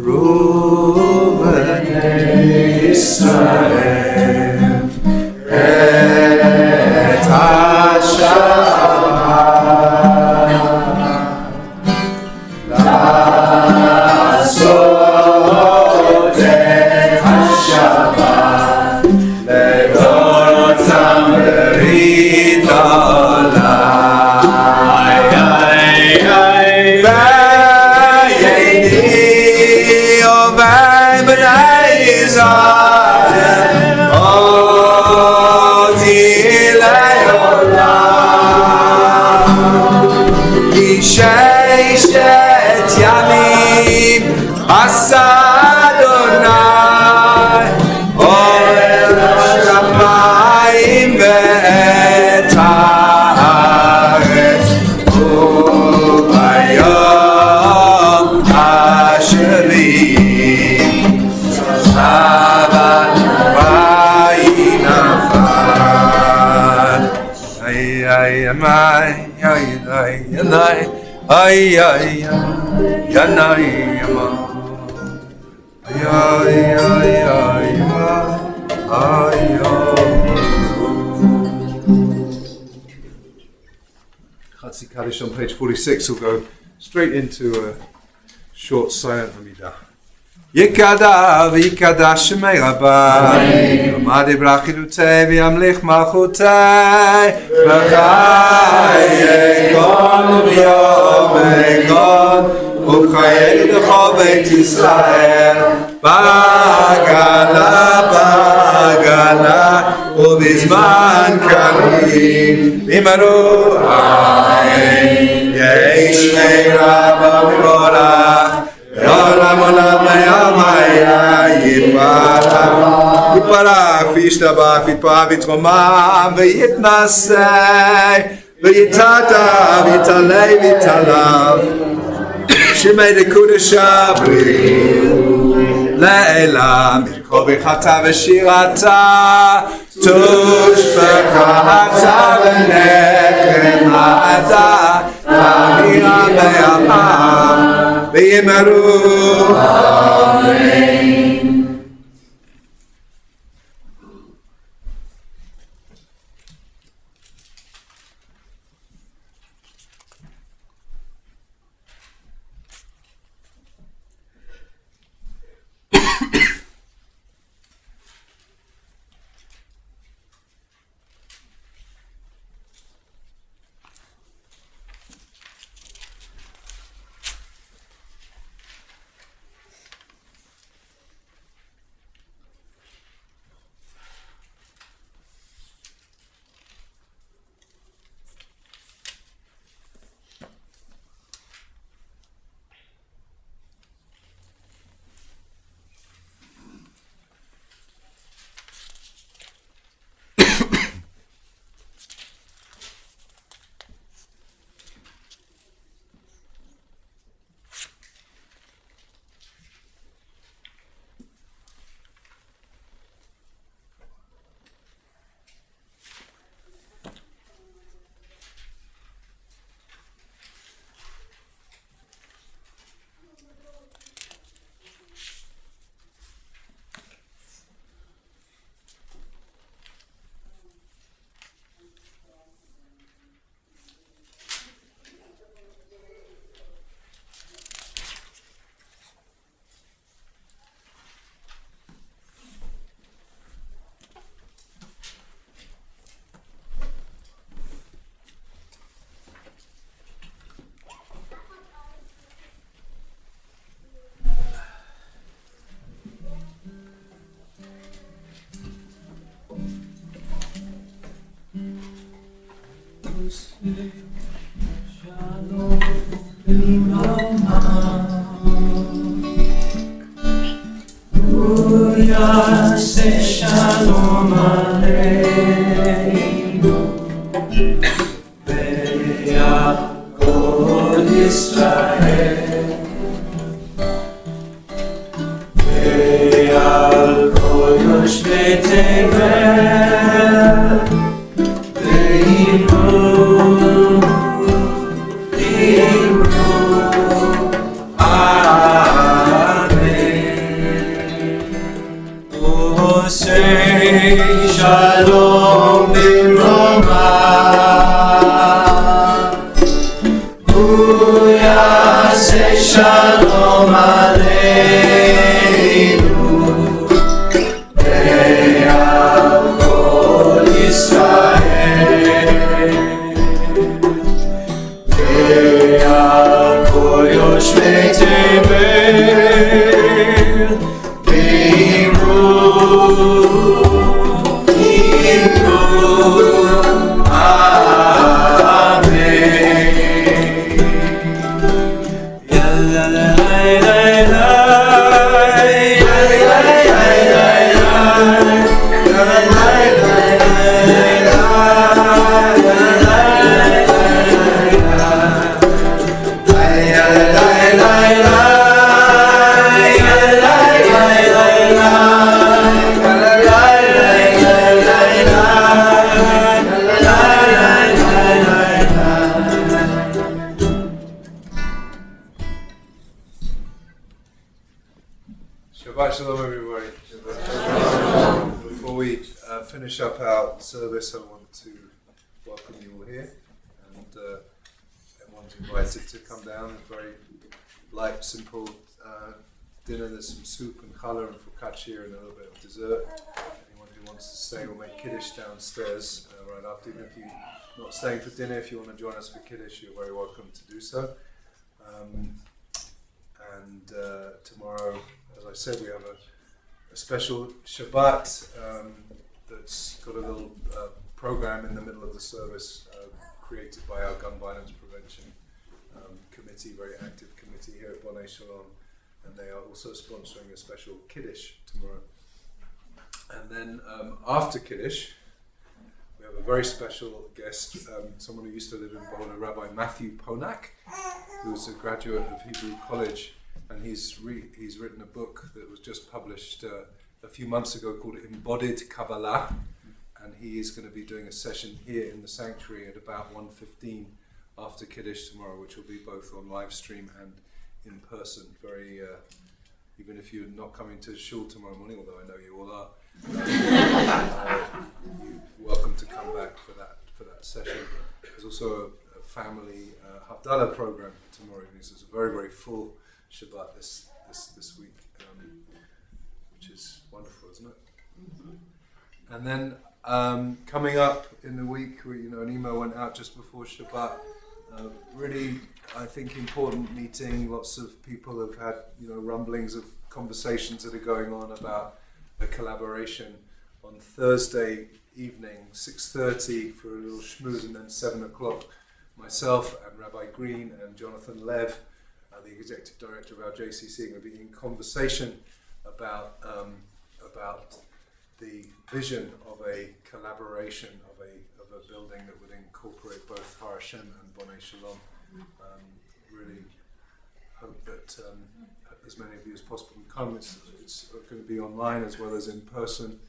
Reuven Israel et HaShabbat לעשות את השבת לדורתם ברית ay ay yanay ma ay ay ay ma ay Chatzi Kaddish on page 46 will go straight into a short silent Amidah. Yikada v'yikada shemei rabba Yomad yivra chilutei v'yamlich malchutei v'chayei kon v'yomei kon v'chayei l'chol beit Yisrael b'gala b'gala ובזמן קריב אמרו אמן יהי שמי רבא מבורך לעולם עולם לימיה יתברך וישתבח ויתפאר ויתרומם ויתנשא ויתעלה ויתעלה ויתעלה שמי לקודשה בריאו לעילם ירקוב בחטא ושירתה תושבחה ונחמתה תמירה בימה ויאמרו אמן. Shalom Aleinu Ve'yakol Yisrael Ve'al kol yoshvei tevel Ve'imru Say Shalom Bimroma Booyah Say Shalom Aleinu Ve'al Kol Yisrael Ve'al Kol Yoshvei Tevel Ve'imru Shabbat Shalom, everybody. Before we finish up our service, I want to welcome you all here, and everyone's invited to come down. A very light, simple dinner. There's some soup and challah and focaccia and a little bit of dessert. Anyone who wants to stay will make kiddush downstairs right after. Even if you're not staying for dinner, if you want to join us for kiddush, you're very welcome to do so. And tomorrow, as I said, we have a special Shabbat that's got a little program in the middle of the service created by our gun violence prevention committee, very active committee here at Bonei Shalom, and they are also sponsoring a special Kiddush tomorrow. And then after Kiddush, we have a very special guest, someone who used to live in Boulder, Rabbi Matthew Ponak, who's a graduate of Hebrew College. And he's written a book that was just published a few months ago called Embodied Kabbalat, and he is going to be doing a session here in the sanctuary at about 1:15 after Kiddush tomorrow, which will be both on live stream and in person. Very, even if you're not coming to shul tomorrow morning, although I know you all are, you're welcome to come back for that session. There's also a family Havdalah program tomorrow evening, so it's a very, very full Shabbat this week, which is wonderful, isn't it? Mm-hmm. And then coming up in the week, an email went out just before Shabbat. Really, I think important meeting. Lots of people have had rumblings of conversations that are going on about a collaboration on Thursday evening, 6:30 for a little schmooze, and then 7 o'clock. Myself and Rabbi Green and Jonathan Lev, the executive director of our JCC, are going to be in conversation about the vision of a collaboration of a building that would incorporate both Har Hashem and Bonei Shalom. Really hope that as many of you as possible can come. It's going to be online as well as in person,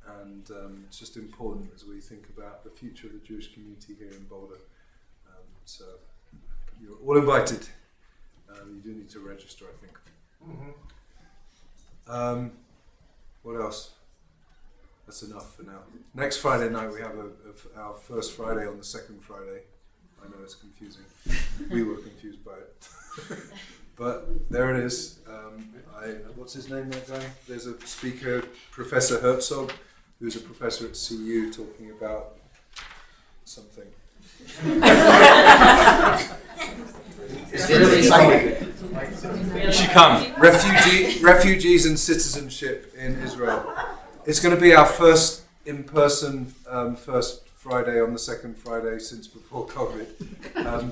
and it's just important as we think about the future of the Jewish community here in Boulder. So you're all invited. You do need to register, I think. Mm-hmm. What else? That's enough for now. Next Friday night we have our first Friday on the second Friday. I know it's confusing. We were confused by it. But there it is. What's his name, that guy? There's a speaker, Professor Herzog, who's a professor at CU, talking about something. You should come. Refugees and citizenship in Israel. It's going to be our first in-person, first Friday on the second Friday since before COVID.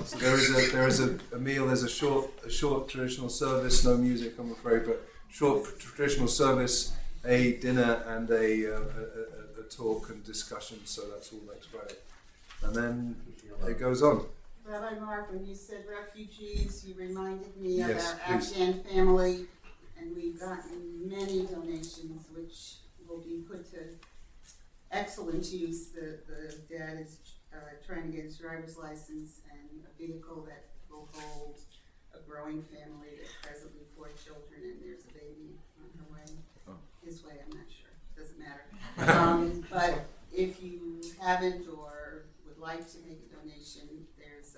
So there is a meal. There's a short traditional service, no music, I'm afraid, but short traditional service, a dinner, and a talk and discussion. So that's all next Friday, and then it goes on. Rabbi Mark, when you said refugees, you reminded me of Yes, our please. Afghan family, and we've gotten many donations, which will be put to excellent use. The dad is trying to get his driver's license and a vehicle that will hold a growing family. There's presently 4 children, and there's a baby on her way. Oh. His way, I'm not sure. Doesn't matter. But if you haven't or would like to make a donation, there's a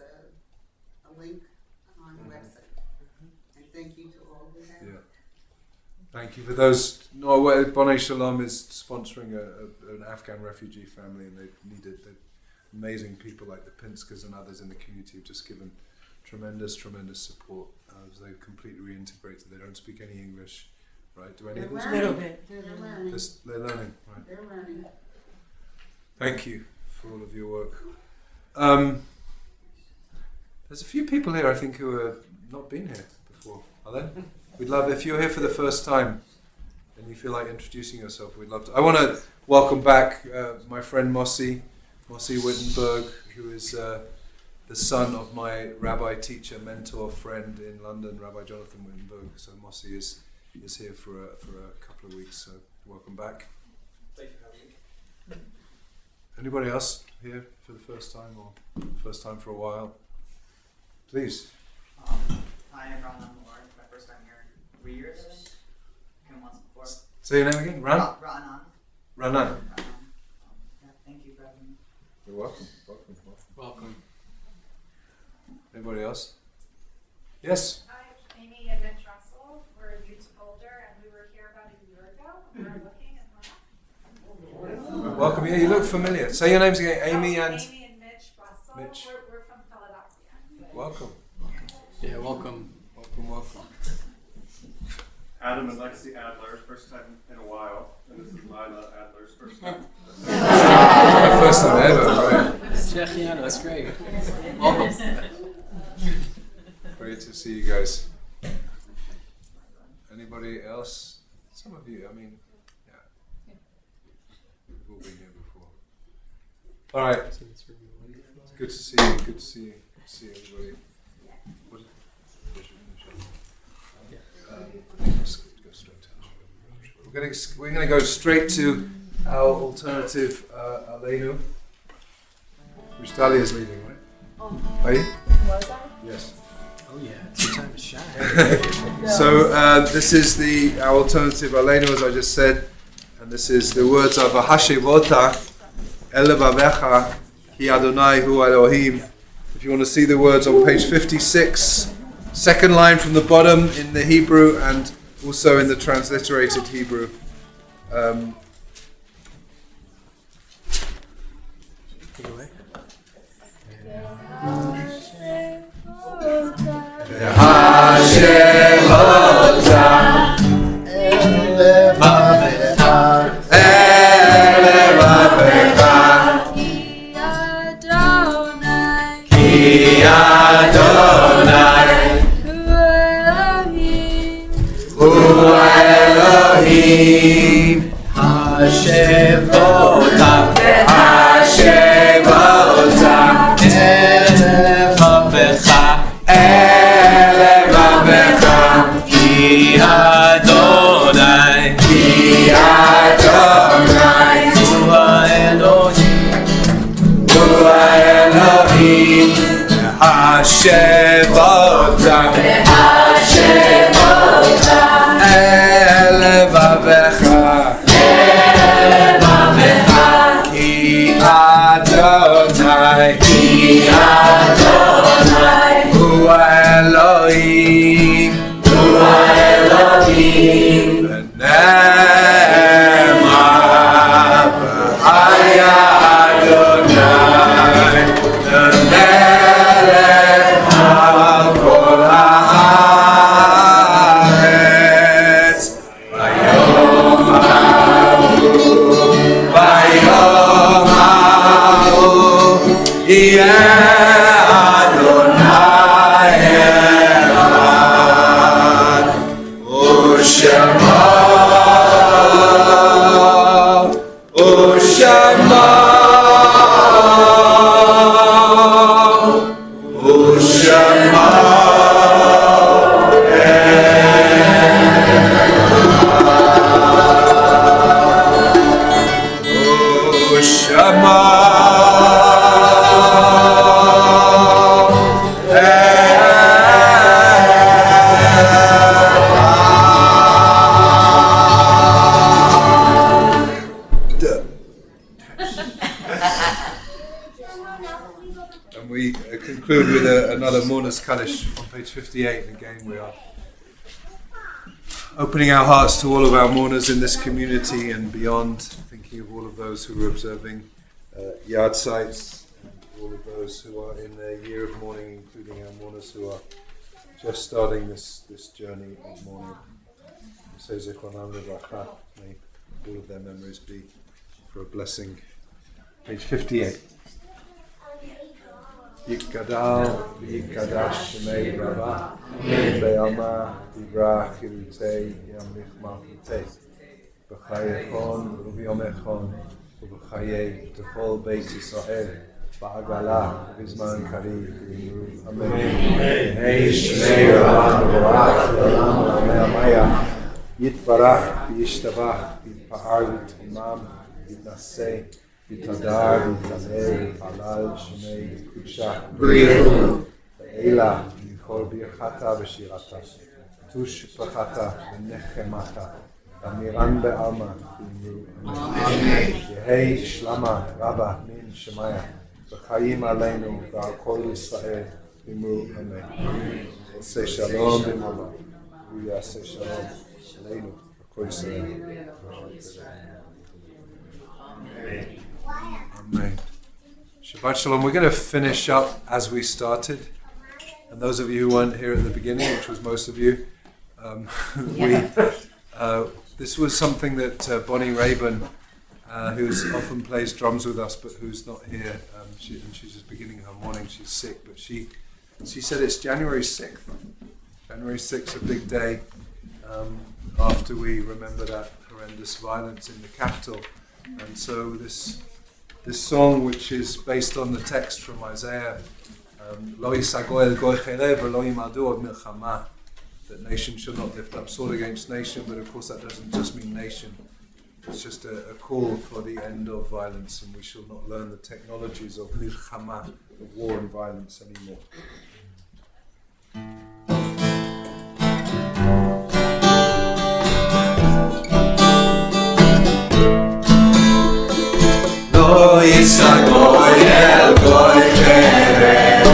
link on the website. And thank you to all who have. Yeah. Thank you for those. No, aware, Bonai Shalom is sponsoring an Afghan refugee family, and they've needed amazing people like the Pinskas and others in the community have just given tremendous support as they've completely reintegrated. They don't speak any English, right? Do any They're of them? learning. bit. They're learning. They're learning, right? They're learning. Thank you for all of your work. There's a few people here, I think, who have not been here before. Are there? We'd love, if you're here for the first time and you feel like introducing yourself, we'd love to. I want to welcome back my friend Mossi Wittenberg, who is the son of my rabbi, teacher, mentor, friend in London, Rabbi Jonathan Wittenberg. So Mossi is here for a couple of weeks, so welcome back. Thank you for having me. Anybody else here for the first time or first time for a while? Please. Hi, I'm Ron Moore. My first time here. 3 years, I think. Came once before. Say your name again. Ran? Ranan. Ranan. Yeah, thank you for having me. You're welcome. Welcome. Anybody else? Yes. Hi, Amy and Mitch Russell. We're a youth Boulder, and we were here about a year ago. We were looking and Welcome. Yeah, you look familiar. Say your names again. Amy and Amy and Mitch Russell. Mitch. We're from Philadelphia. welcome. Yeah, welcome. Welcome. Adam and Lexi Adler, first time in a while, and this is Lila Adler's first time. My first time ever. Right. Czechiano, that's great. Welcome. Great to see you guys. Anybody else? Some of you. I mean, yeah. We've all been here before. All right. It's good to see you. Good to see you. Good to see everybody. What is let's go straight to we're gonna go straight to our alternative Aleinu, which Dalia is leading, right? Are you? Was I? Yes. Oh yeah, it's your time to shine. So this is our alternative Aleinu, as I just said, and this is the words of Vahashevota Elevavecha Ki Adonai Hu Elohim. If you want to see the words on page 56, second line from the bottom in the Hebrew and also in the transliterated Hebrew. Take it away. Ki Adonai Hu Elohim Hashevota Elevavecha Ki Adonai Hu Elohim Hashevota Elevavecha Ki Adonai Hu Elohim V'nema B'haya Adonai L'melech And we conclude with another Mourner's Kaddish on page 58. And again, we are opening our hearts to all of our mourners in this community and beyond, thinking of all of those who are observing yard sites, and all of those who are in their year of mourning, including our mourners who are just starting this journey of mourning. Say Zichronam Levacha, may all of their memories be for a blessing. Page 58. Yikadal, Yikadash, Shemei Rava, Be'alma, Divrach, Irutei, Yamlich Malchutei, B'chayechon, U'v'yomechon, U'v'chayei, T'chol Beit Yisrael, Ba'agala, V'zman Kariv, Amen. Hey, Shemei Rava, V'rach, V'olam, V'mei Yitbarach, V'yishtabach, V'yitpa'ar, V'yit'imam, V'yitnasei, V'yitadar, V'yitadeh, V'yitpalal, Shemei, V'yitkusha, V'eila, V'yichol B'yirchata V'shirata, Tush Pachata, V'nechemata, V'amiran Be'alma, V'yimru, Amen. Yehei Shlama, Rabba, Min Shemaya, V'chayim Aleinu, V'al Kol Yisrael, V'yimru, Amen. Say Shalom B'mama, V'yaseh Shalom, Aleinu, V'kol Yisrael. Amen. Shabbat Shalom. We're going to finish up as we started. And those of you who weren't here at the beginning, which was most of you, this was something that Bonnie Rayburn, who often plays drums with us, but who's not here, she's just beginning her morning. She's sick, but she said it's January 6th. January 6th, a big day after we remember that horrendous violence in the capital. And so this song, which is based on the text from Isaiah, Lo yisago el goy chelev v'lo yimadu od milchama, that nation should not lift up sword against nation, but of course that doesn't just mean nation. It's just a call for the end of violence, and we shall not learn the technologies of milchama, of war and violence anymore. Lo yisagoy el goy chelev,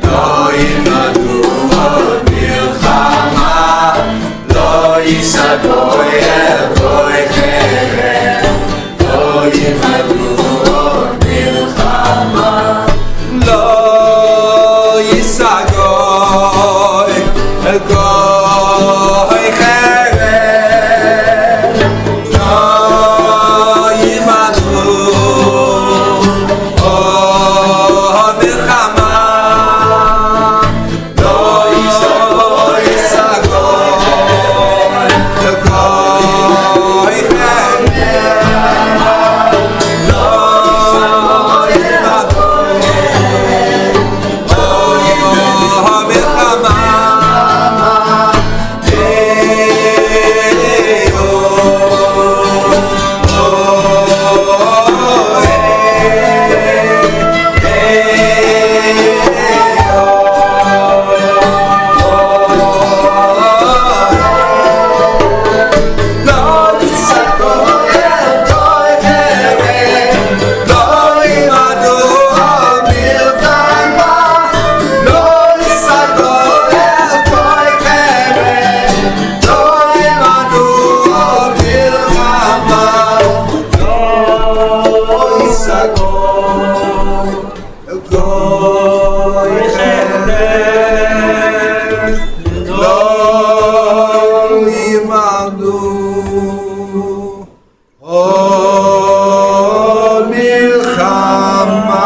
lo yimadu od milchama. Lo yisagoy el goy chelev, lo yimadu od milchama. Lo yisagoy el goy chelev, lo yimadu. Oh, milchama.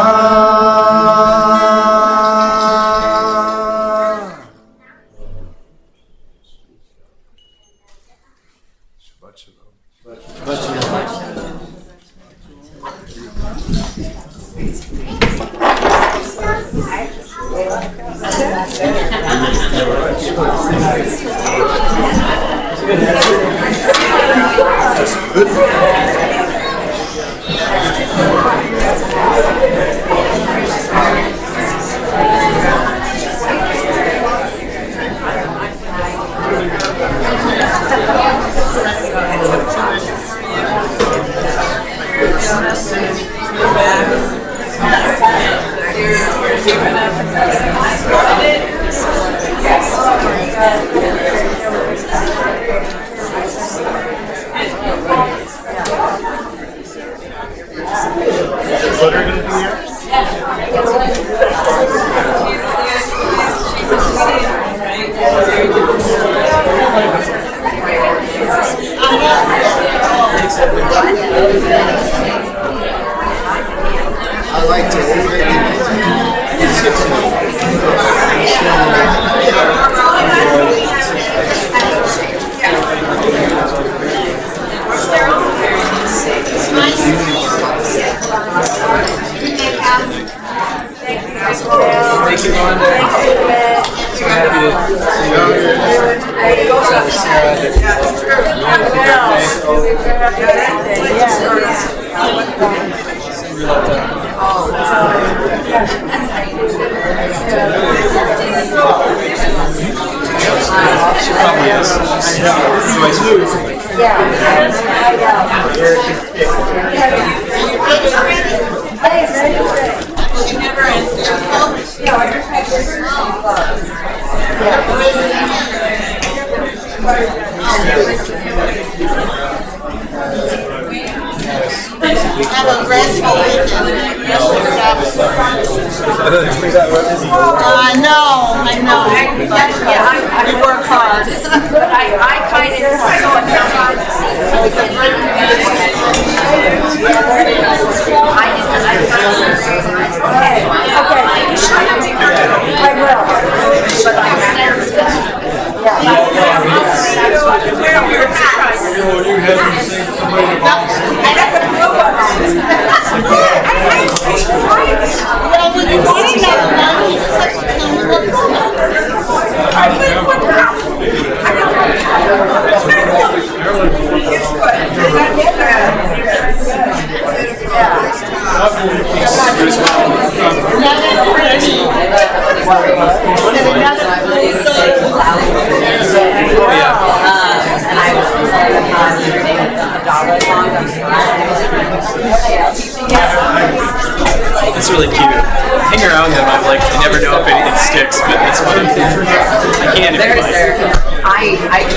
I like to. Thank you, Rhonda. So happy to see She probably is. Have a restful weekend. I know. You work hard. I kind of It's really cute. Hang around them. I'm like, I never know if anything sticks, but it's fun. I can't if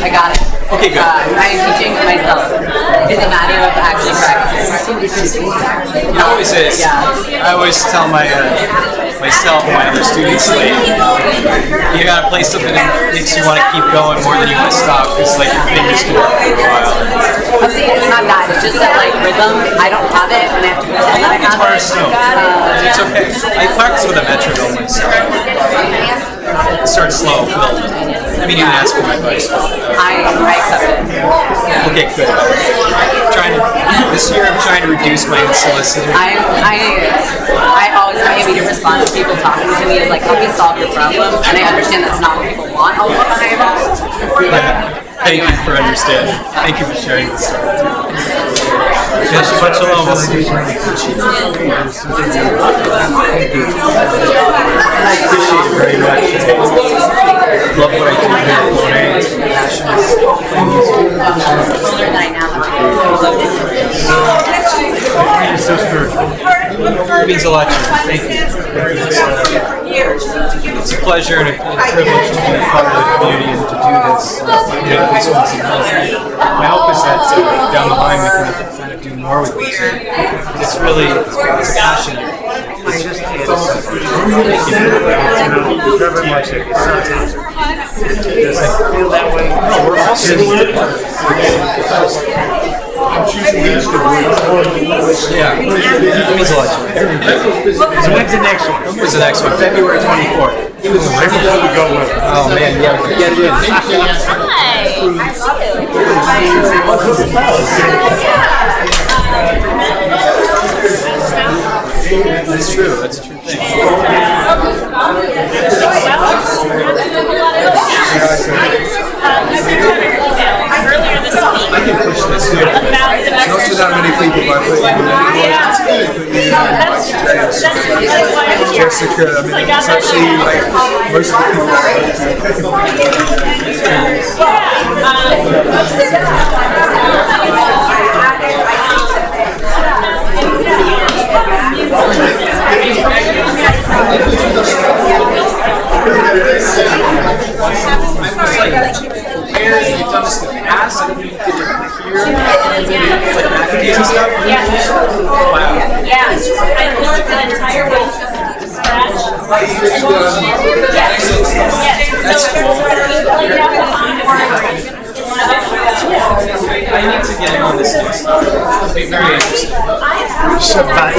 I got it. Okay, good. I am teaching myself. It's a matter of actually practicing. It always is. I always tell myself and my other students, like, you gotta play something that makes you want to keep going more than you want to stop, because like your fingers can work for a while. See, it's not that. It's just that like rhythm. I don't have it, and I have to pretend that I have Guitar it. still. It's okay. I practice with a metronome myself. Start slow. I mean, you can ask for my advice. I accept it. Okay, good. This year I'm trying to reduce my unsolicited. I always my immediate response to people talking to me is like, help me solve your problem, and I understand that's not what people want all the time. Thank you for understanding. Thank you for sharing this story. Shabbat shalom. I appreciate it very much. Love what I do here. It means a lot to me. Thank you. It's a pleasure and a privilege to be a part of the community and to do this at least once a month. My hope is that down the line we can kind of do more with this. It's really, it's a passion. We're all sitting here. Yeah, it means a lot to me. So when's the next one? When's the next one? February 24th. Right before we go with it. Oh man, yeah, we get in. That's true, that's a true thing. Jessica, I mean, it's actually like most of the You've done this in the past, and you did it here, like macadamia and stuff? Yes. Wow. Yeah, I built an entire house from scratch. Yes. So laid out the I need to get in on this next time. It'll be very interesting. Shabbat.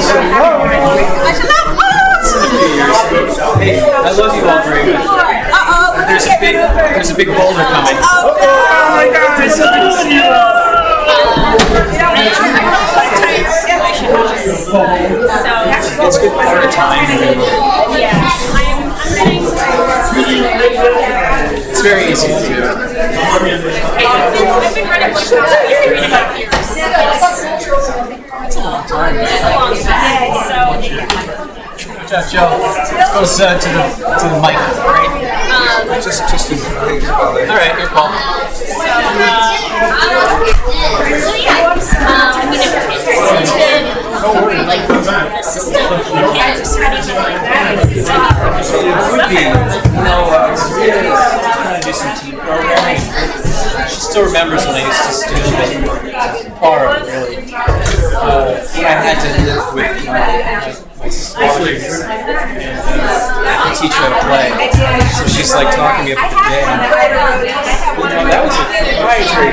Hey, I love you all very much. There's a big boulder coming. Oh my God! I love you. It's good for our time. It's very easy to do. I've been running workshops for 3.5 years. It's a long time. So. Good job, Joe. Let's go to the mic, right? Just in All right, your call. Like the system, you can't just or anything like that. It would be, really trying to do some team programming. She still remembers when I used to steal the bar, really. When I had to live with my siblings and teach her how to play. So she's like talking to me about the day. That was a proprietary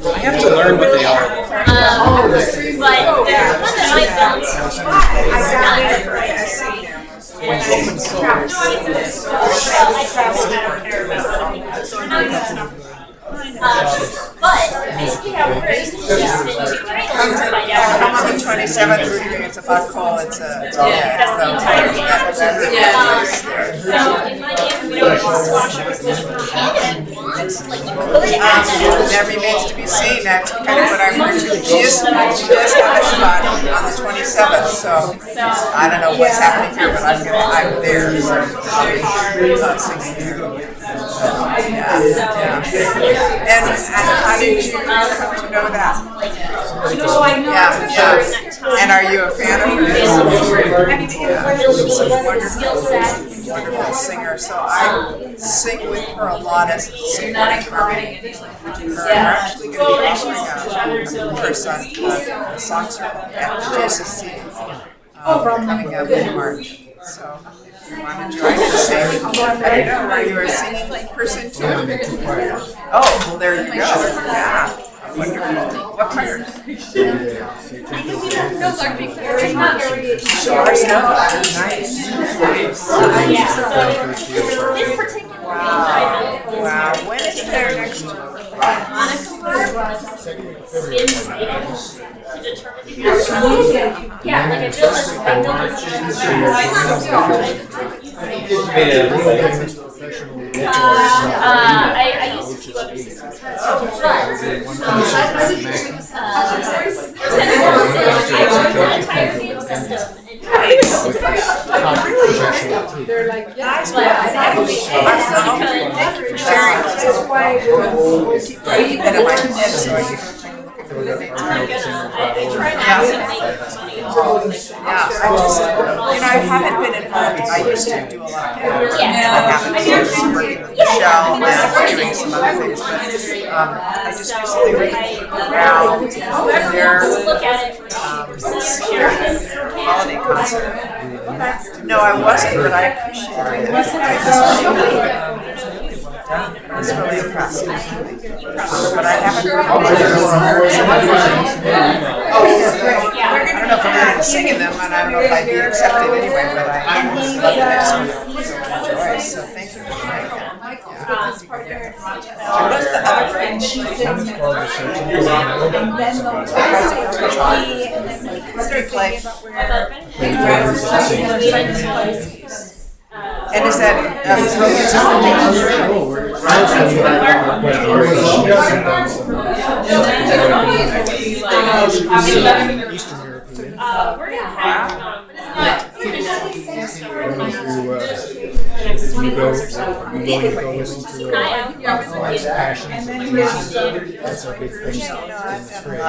I have to learn what they are. But the one that I built Open source. but basically how it works is just the two trainers to find out I'm on the 27th, we're doing it's a buck call, it's a, that's the entire game. So in my game, we don't squash or push. If you want, like you could add that. that remains to be seen, that's kind of what I'm hearing. She just had a Shabbat on the 27th, so I don't know what's happening here, but I'm there, so I'll be singing here. And how did you come to know that? And are you a fan of her? Wonderful singer. So I sing with her a lot as a singer. I'm actually going to be offering a course on song circle at JSC coming up in March. So if you want to join us, sing. I don't know, are you a singing person too? Oh, well there you go. Yeah. Wonderful. What choir? Shores Nova. Nice. This particular Wow. When is their next one? to determine if you're yeah, like I built this I used to do other systems first, but I built an entire game system They're like, yeah. Thank you for sharing. That's why we'll keep writing that in my head so I can take a look at the movie. I haven't been involved. I used to do a lot of work. I haven't been working with Michelle and doing some other things. But I just recently read around their holiday concert. No, I wasn't, but I appreciate it. It's really impressive. But I haven't heard I don't know if I'm going to be singing them, and I don't know if I'd be accepted anyway, but I love the next one. Enjoy, so thank you for sharing that. What's the other branch? Street play. And is that Eastern European. We're gonna have, but it's not. You go listen to Passion. That's a big thing in spring.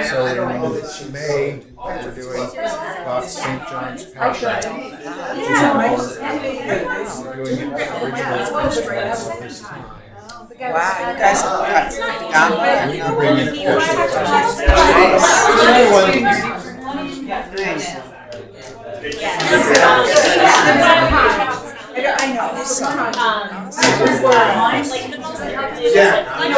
So in May, we're doing about St. John's Passion. We're doing it original this time. Wow, you guys have got We bring in I know.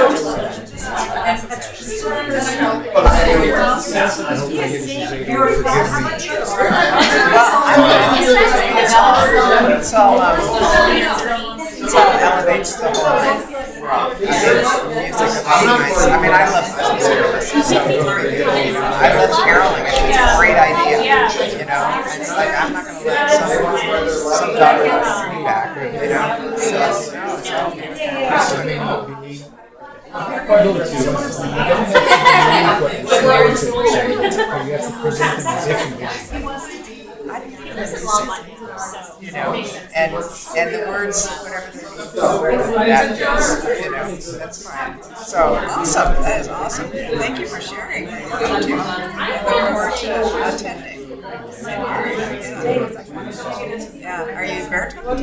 It elevates the whole music of the nights. I mean, I love Christmas services, so I love caroling. It's a great idea, you know. It's like I'm not going to let some daughter bring me back, you know. So it's all good. You don't have to present them as if you did. You know, and the words, whatever that is, you know, that's fine. So awesome, that is awesome. Thank you for sharing. Thank you. I look forward to attending. Yeah, are you baritone?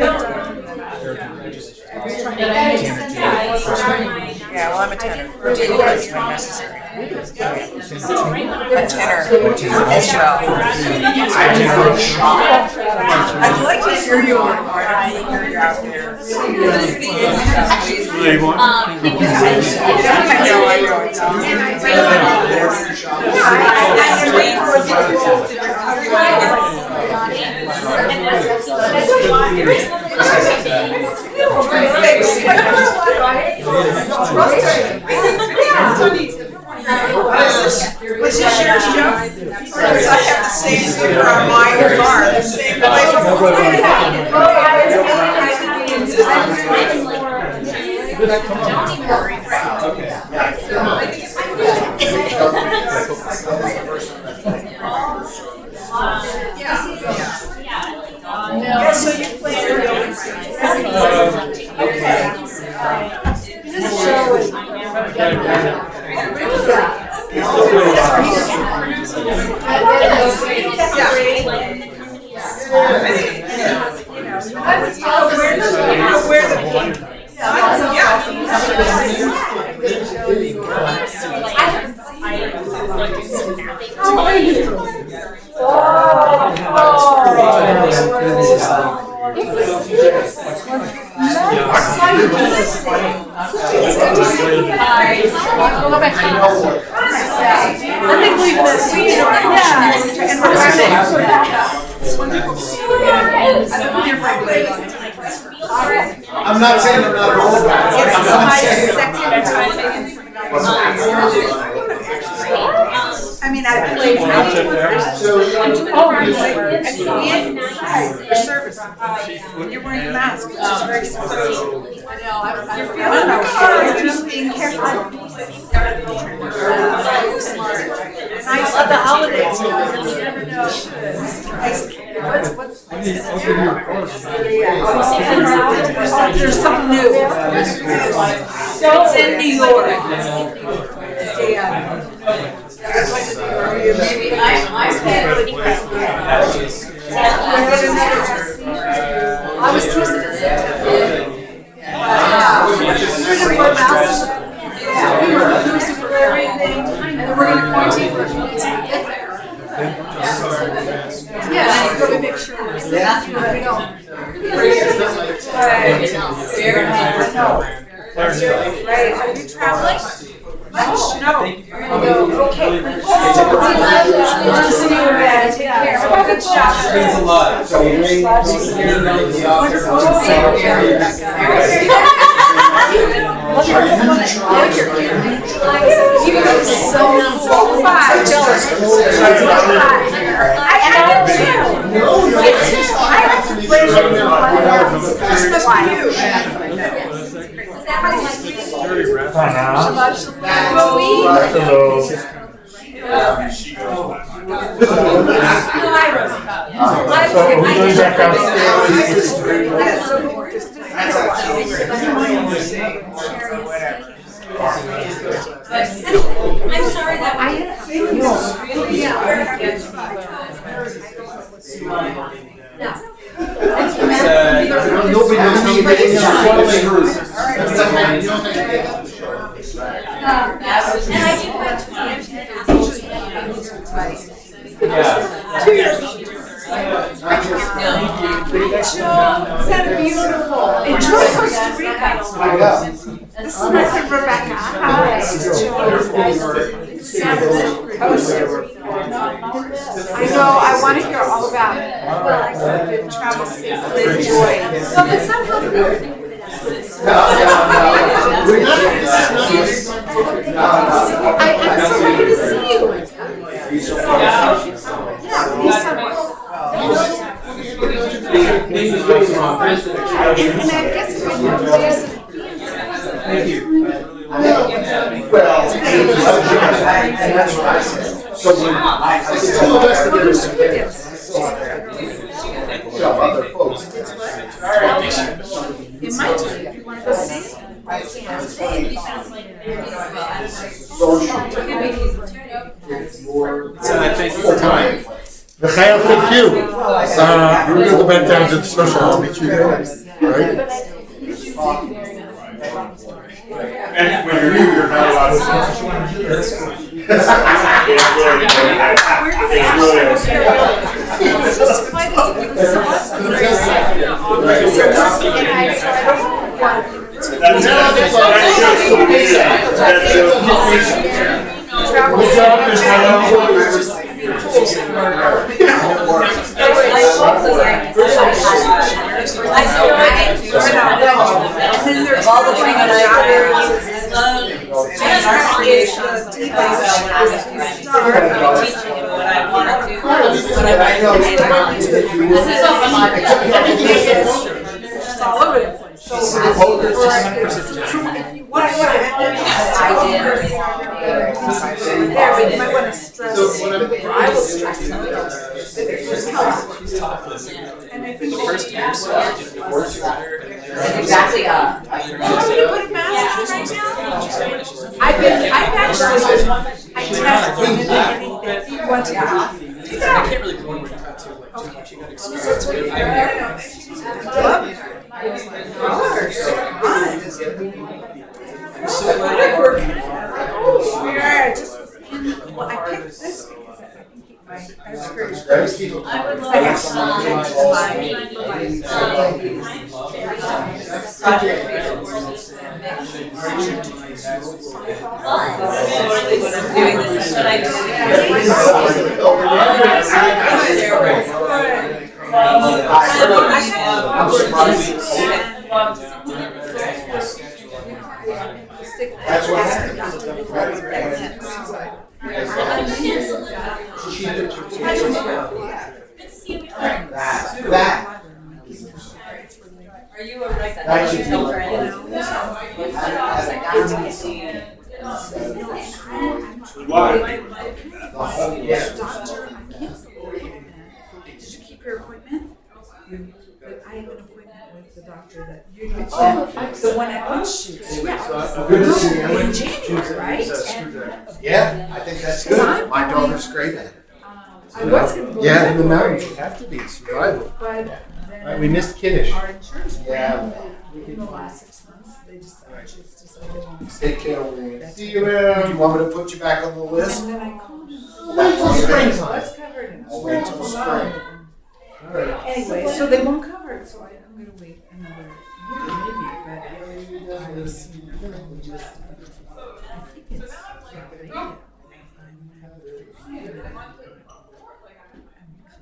Yeah, well, I'm a tenor. That's when necessary. A tenor. I'd like to hear you on more. I hear you out there. Was this your show? I have the same sticker on my car. The same Yeah, so you play your This show is I'm not saying I'm not an old guy. I mean, I played your service. You're wearing a mask, which is very special. I know. I'm just being careful. I love the holidays. You never know. There's something new. It's in New York. Maybe I was teasing it. We were inclusive for everything, and then we're going to quarantine for a few days to get there. Yeah, so we make sure we're safe. That's what we don't. Right. Are you traveling? No. Okay. Good to see you, man. Take care. Good job. Thanks a lot. So we Wonderful. You look so full. So jealous. I do too. Me too. I have to play with them. This must be you. Yes, I know. I'm sorry that I Sounded beautiful. Enjoy Costa Rica. This is my friend Rebecca. Hi. This is Joe. I know. I want to hear all about it. Travel safe. Enjoy. So that's not how the thing with it I'm so happy to see you. And I guess when you're Thank you. in my turn, you want to go see? Thank you for time. We gaan heel goed you. You bent tijdens het social met you, right? And when you're not allowed to. All the things that exactly. I've actually, I tested anything. You want to go? I can't really go into that too much. You got experience. I'm so glad I work. I picked this because I think my ice cream. I would love Doing this, but I That's what Are you a resident? Why? Did you keep your appointment? I have an appointment with the doctor that you're the one at Unshoots. Good to see you. In January, right? Yeah, I think that's good. My daughter's great at it. I was going to go. Yeah, in the mountains, you have to be, it's survival. But Right, we missed Kiddush. our insurance Yeah. in the last 6 months, they just decided they won't. Take care. See you around. You want me to put you back on the list? And then I called them. Wait till springtime. What's covered in it? I'll wait till spring. All right. Anyway, so they won't cover it, so I'm going to wait another year maybe, but I was, I think it's I'm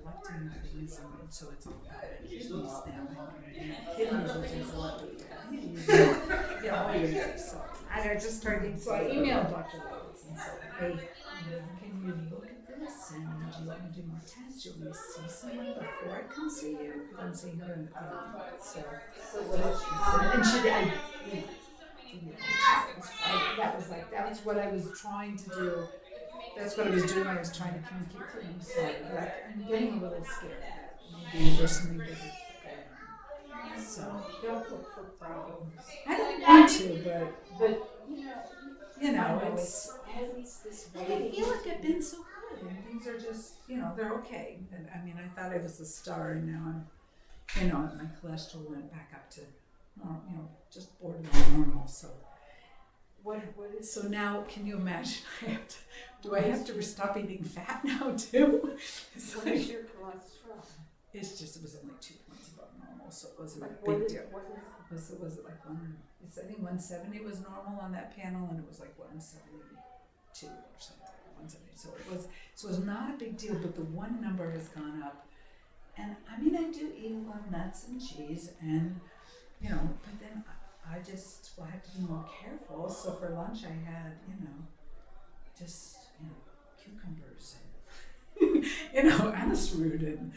collecting things, and so it's all about kidneys now. Kidneys is a lot of diabetes. So I I just started, so I emailed Dr. Rhodes and said, hey, can you look at this and do you want me to do more tests? Do you want me to see someone before I come see you? Because I'm seeing her in so what did she say? And she did, that was what I was trying to do. That's what I was doing. I was trying to communicate to him. So like, I'm getting a little scared that maybe there's something bigger going on. So Don't look for problems. I don't want to, but you know, it's always this I feel like I've been so good and things are just, they're okay. And I mean, I thought I was a star and now I'm, my cholesterol went back up to, just borderline normal. So What is so now, can you imagine? Do I have to stop eating fat now too? It's what like, is your cholesterol? it was only 2 points above normal, so it wasn't a What big is deal. Was it like I think 170 was normal on that panel, and it was like 172 or something, 170. So it was not a big deal, but the one number has gone up. And I mean, I do eat a lot of nuts and cheese, and but then I just have to be more careful. So for lunch, I had just cucumbers and anise root and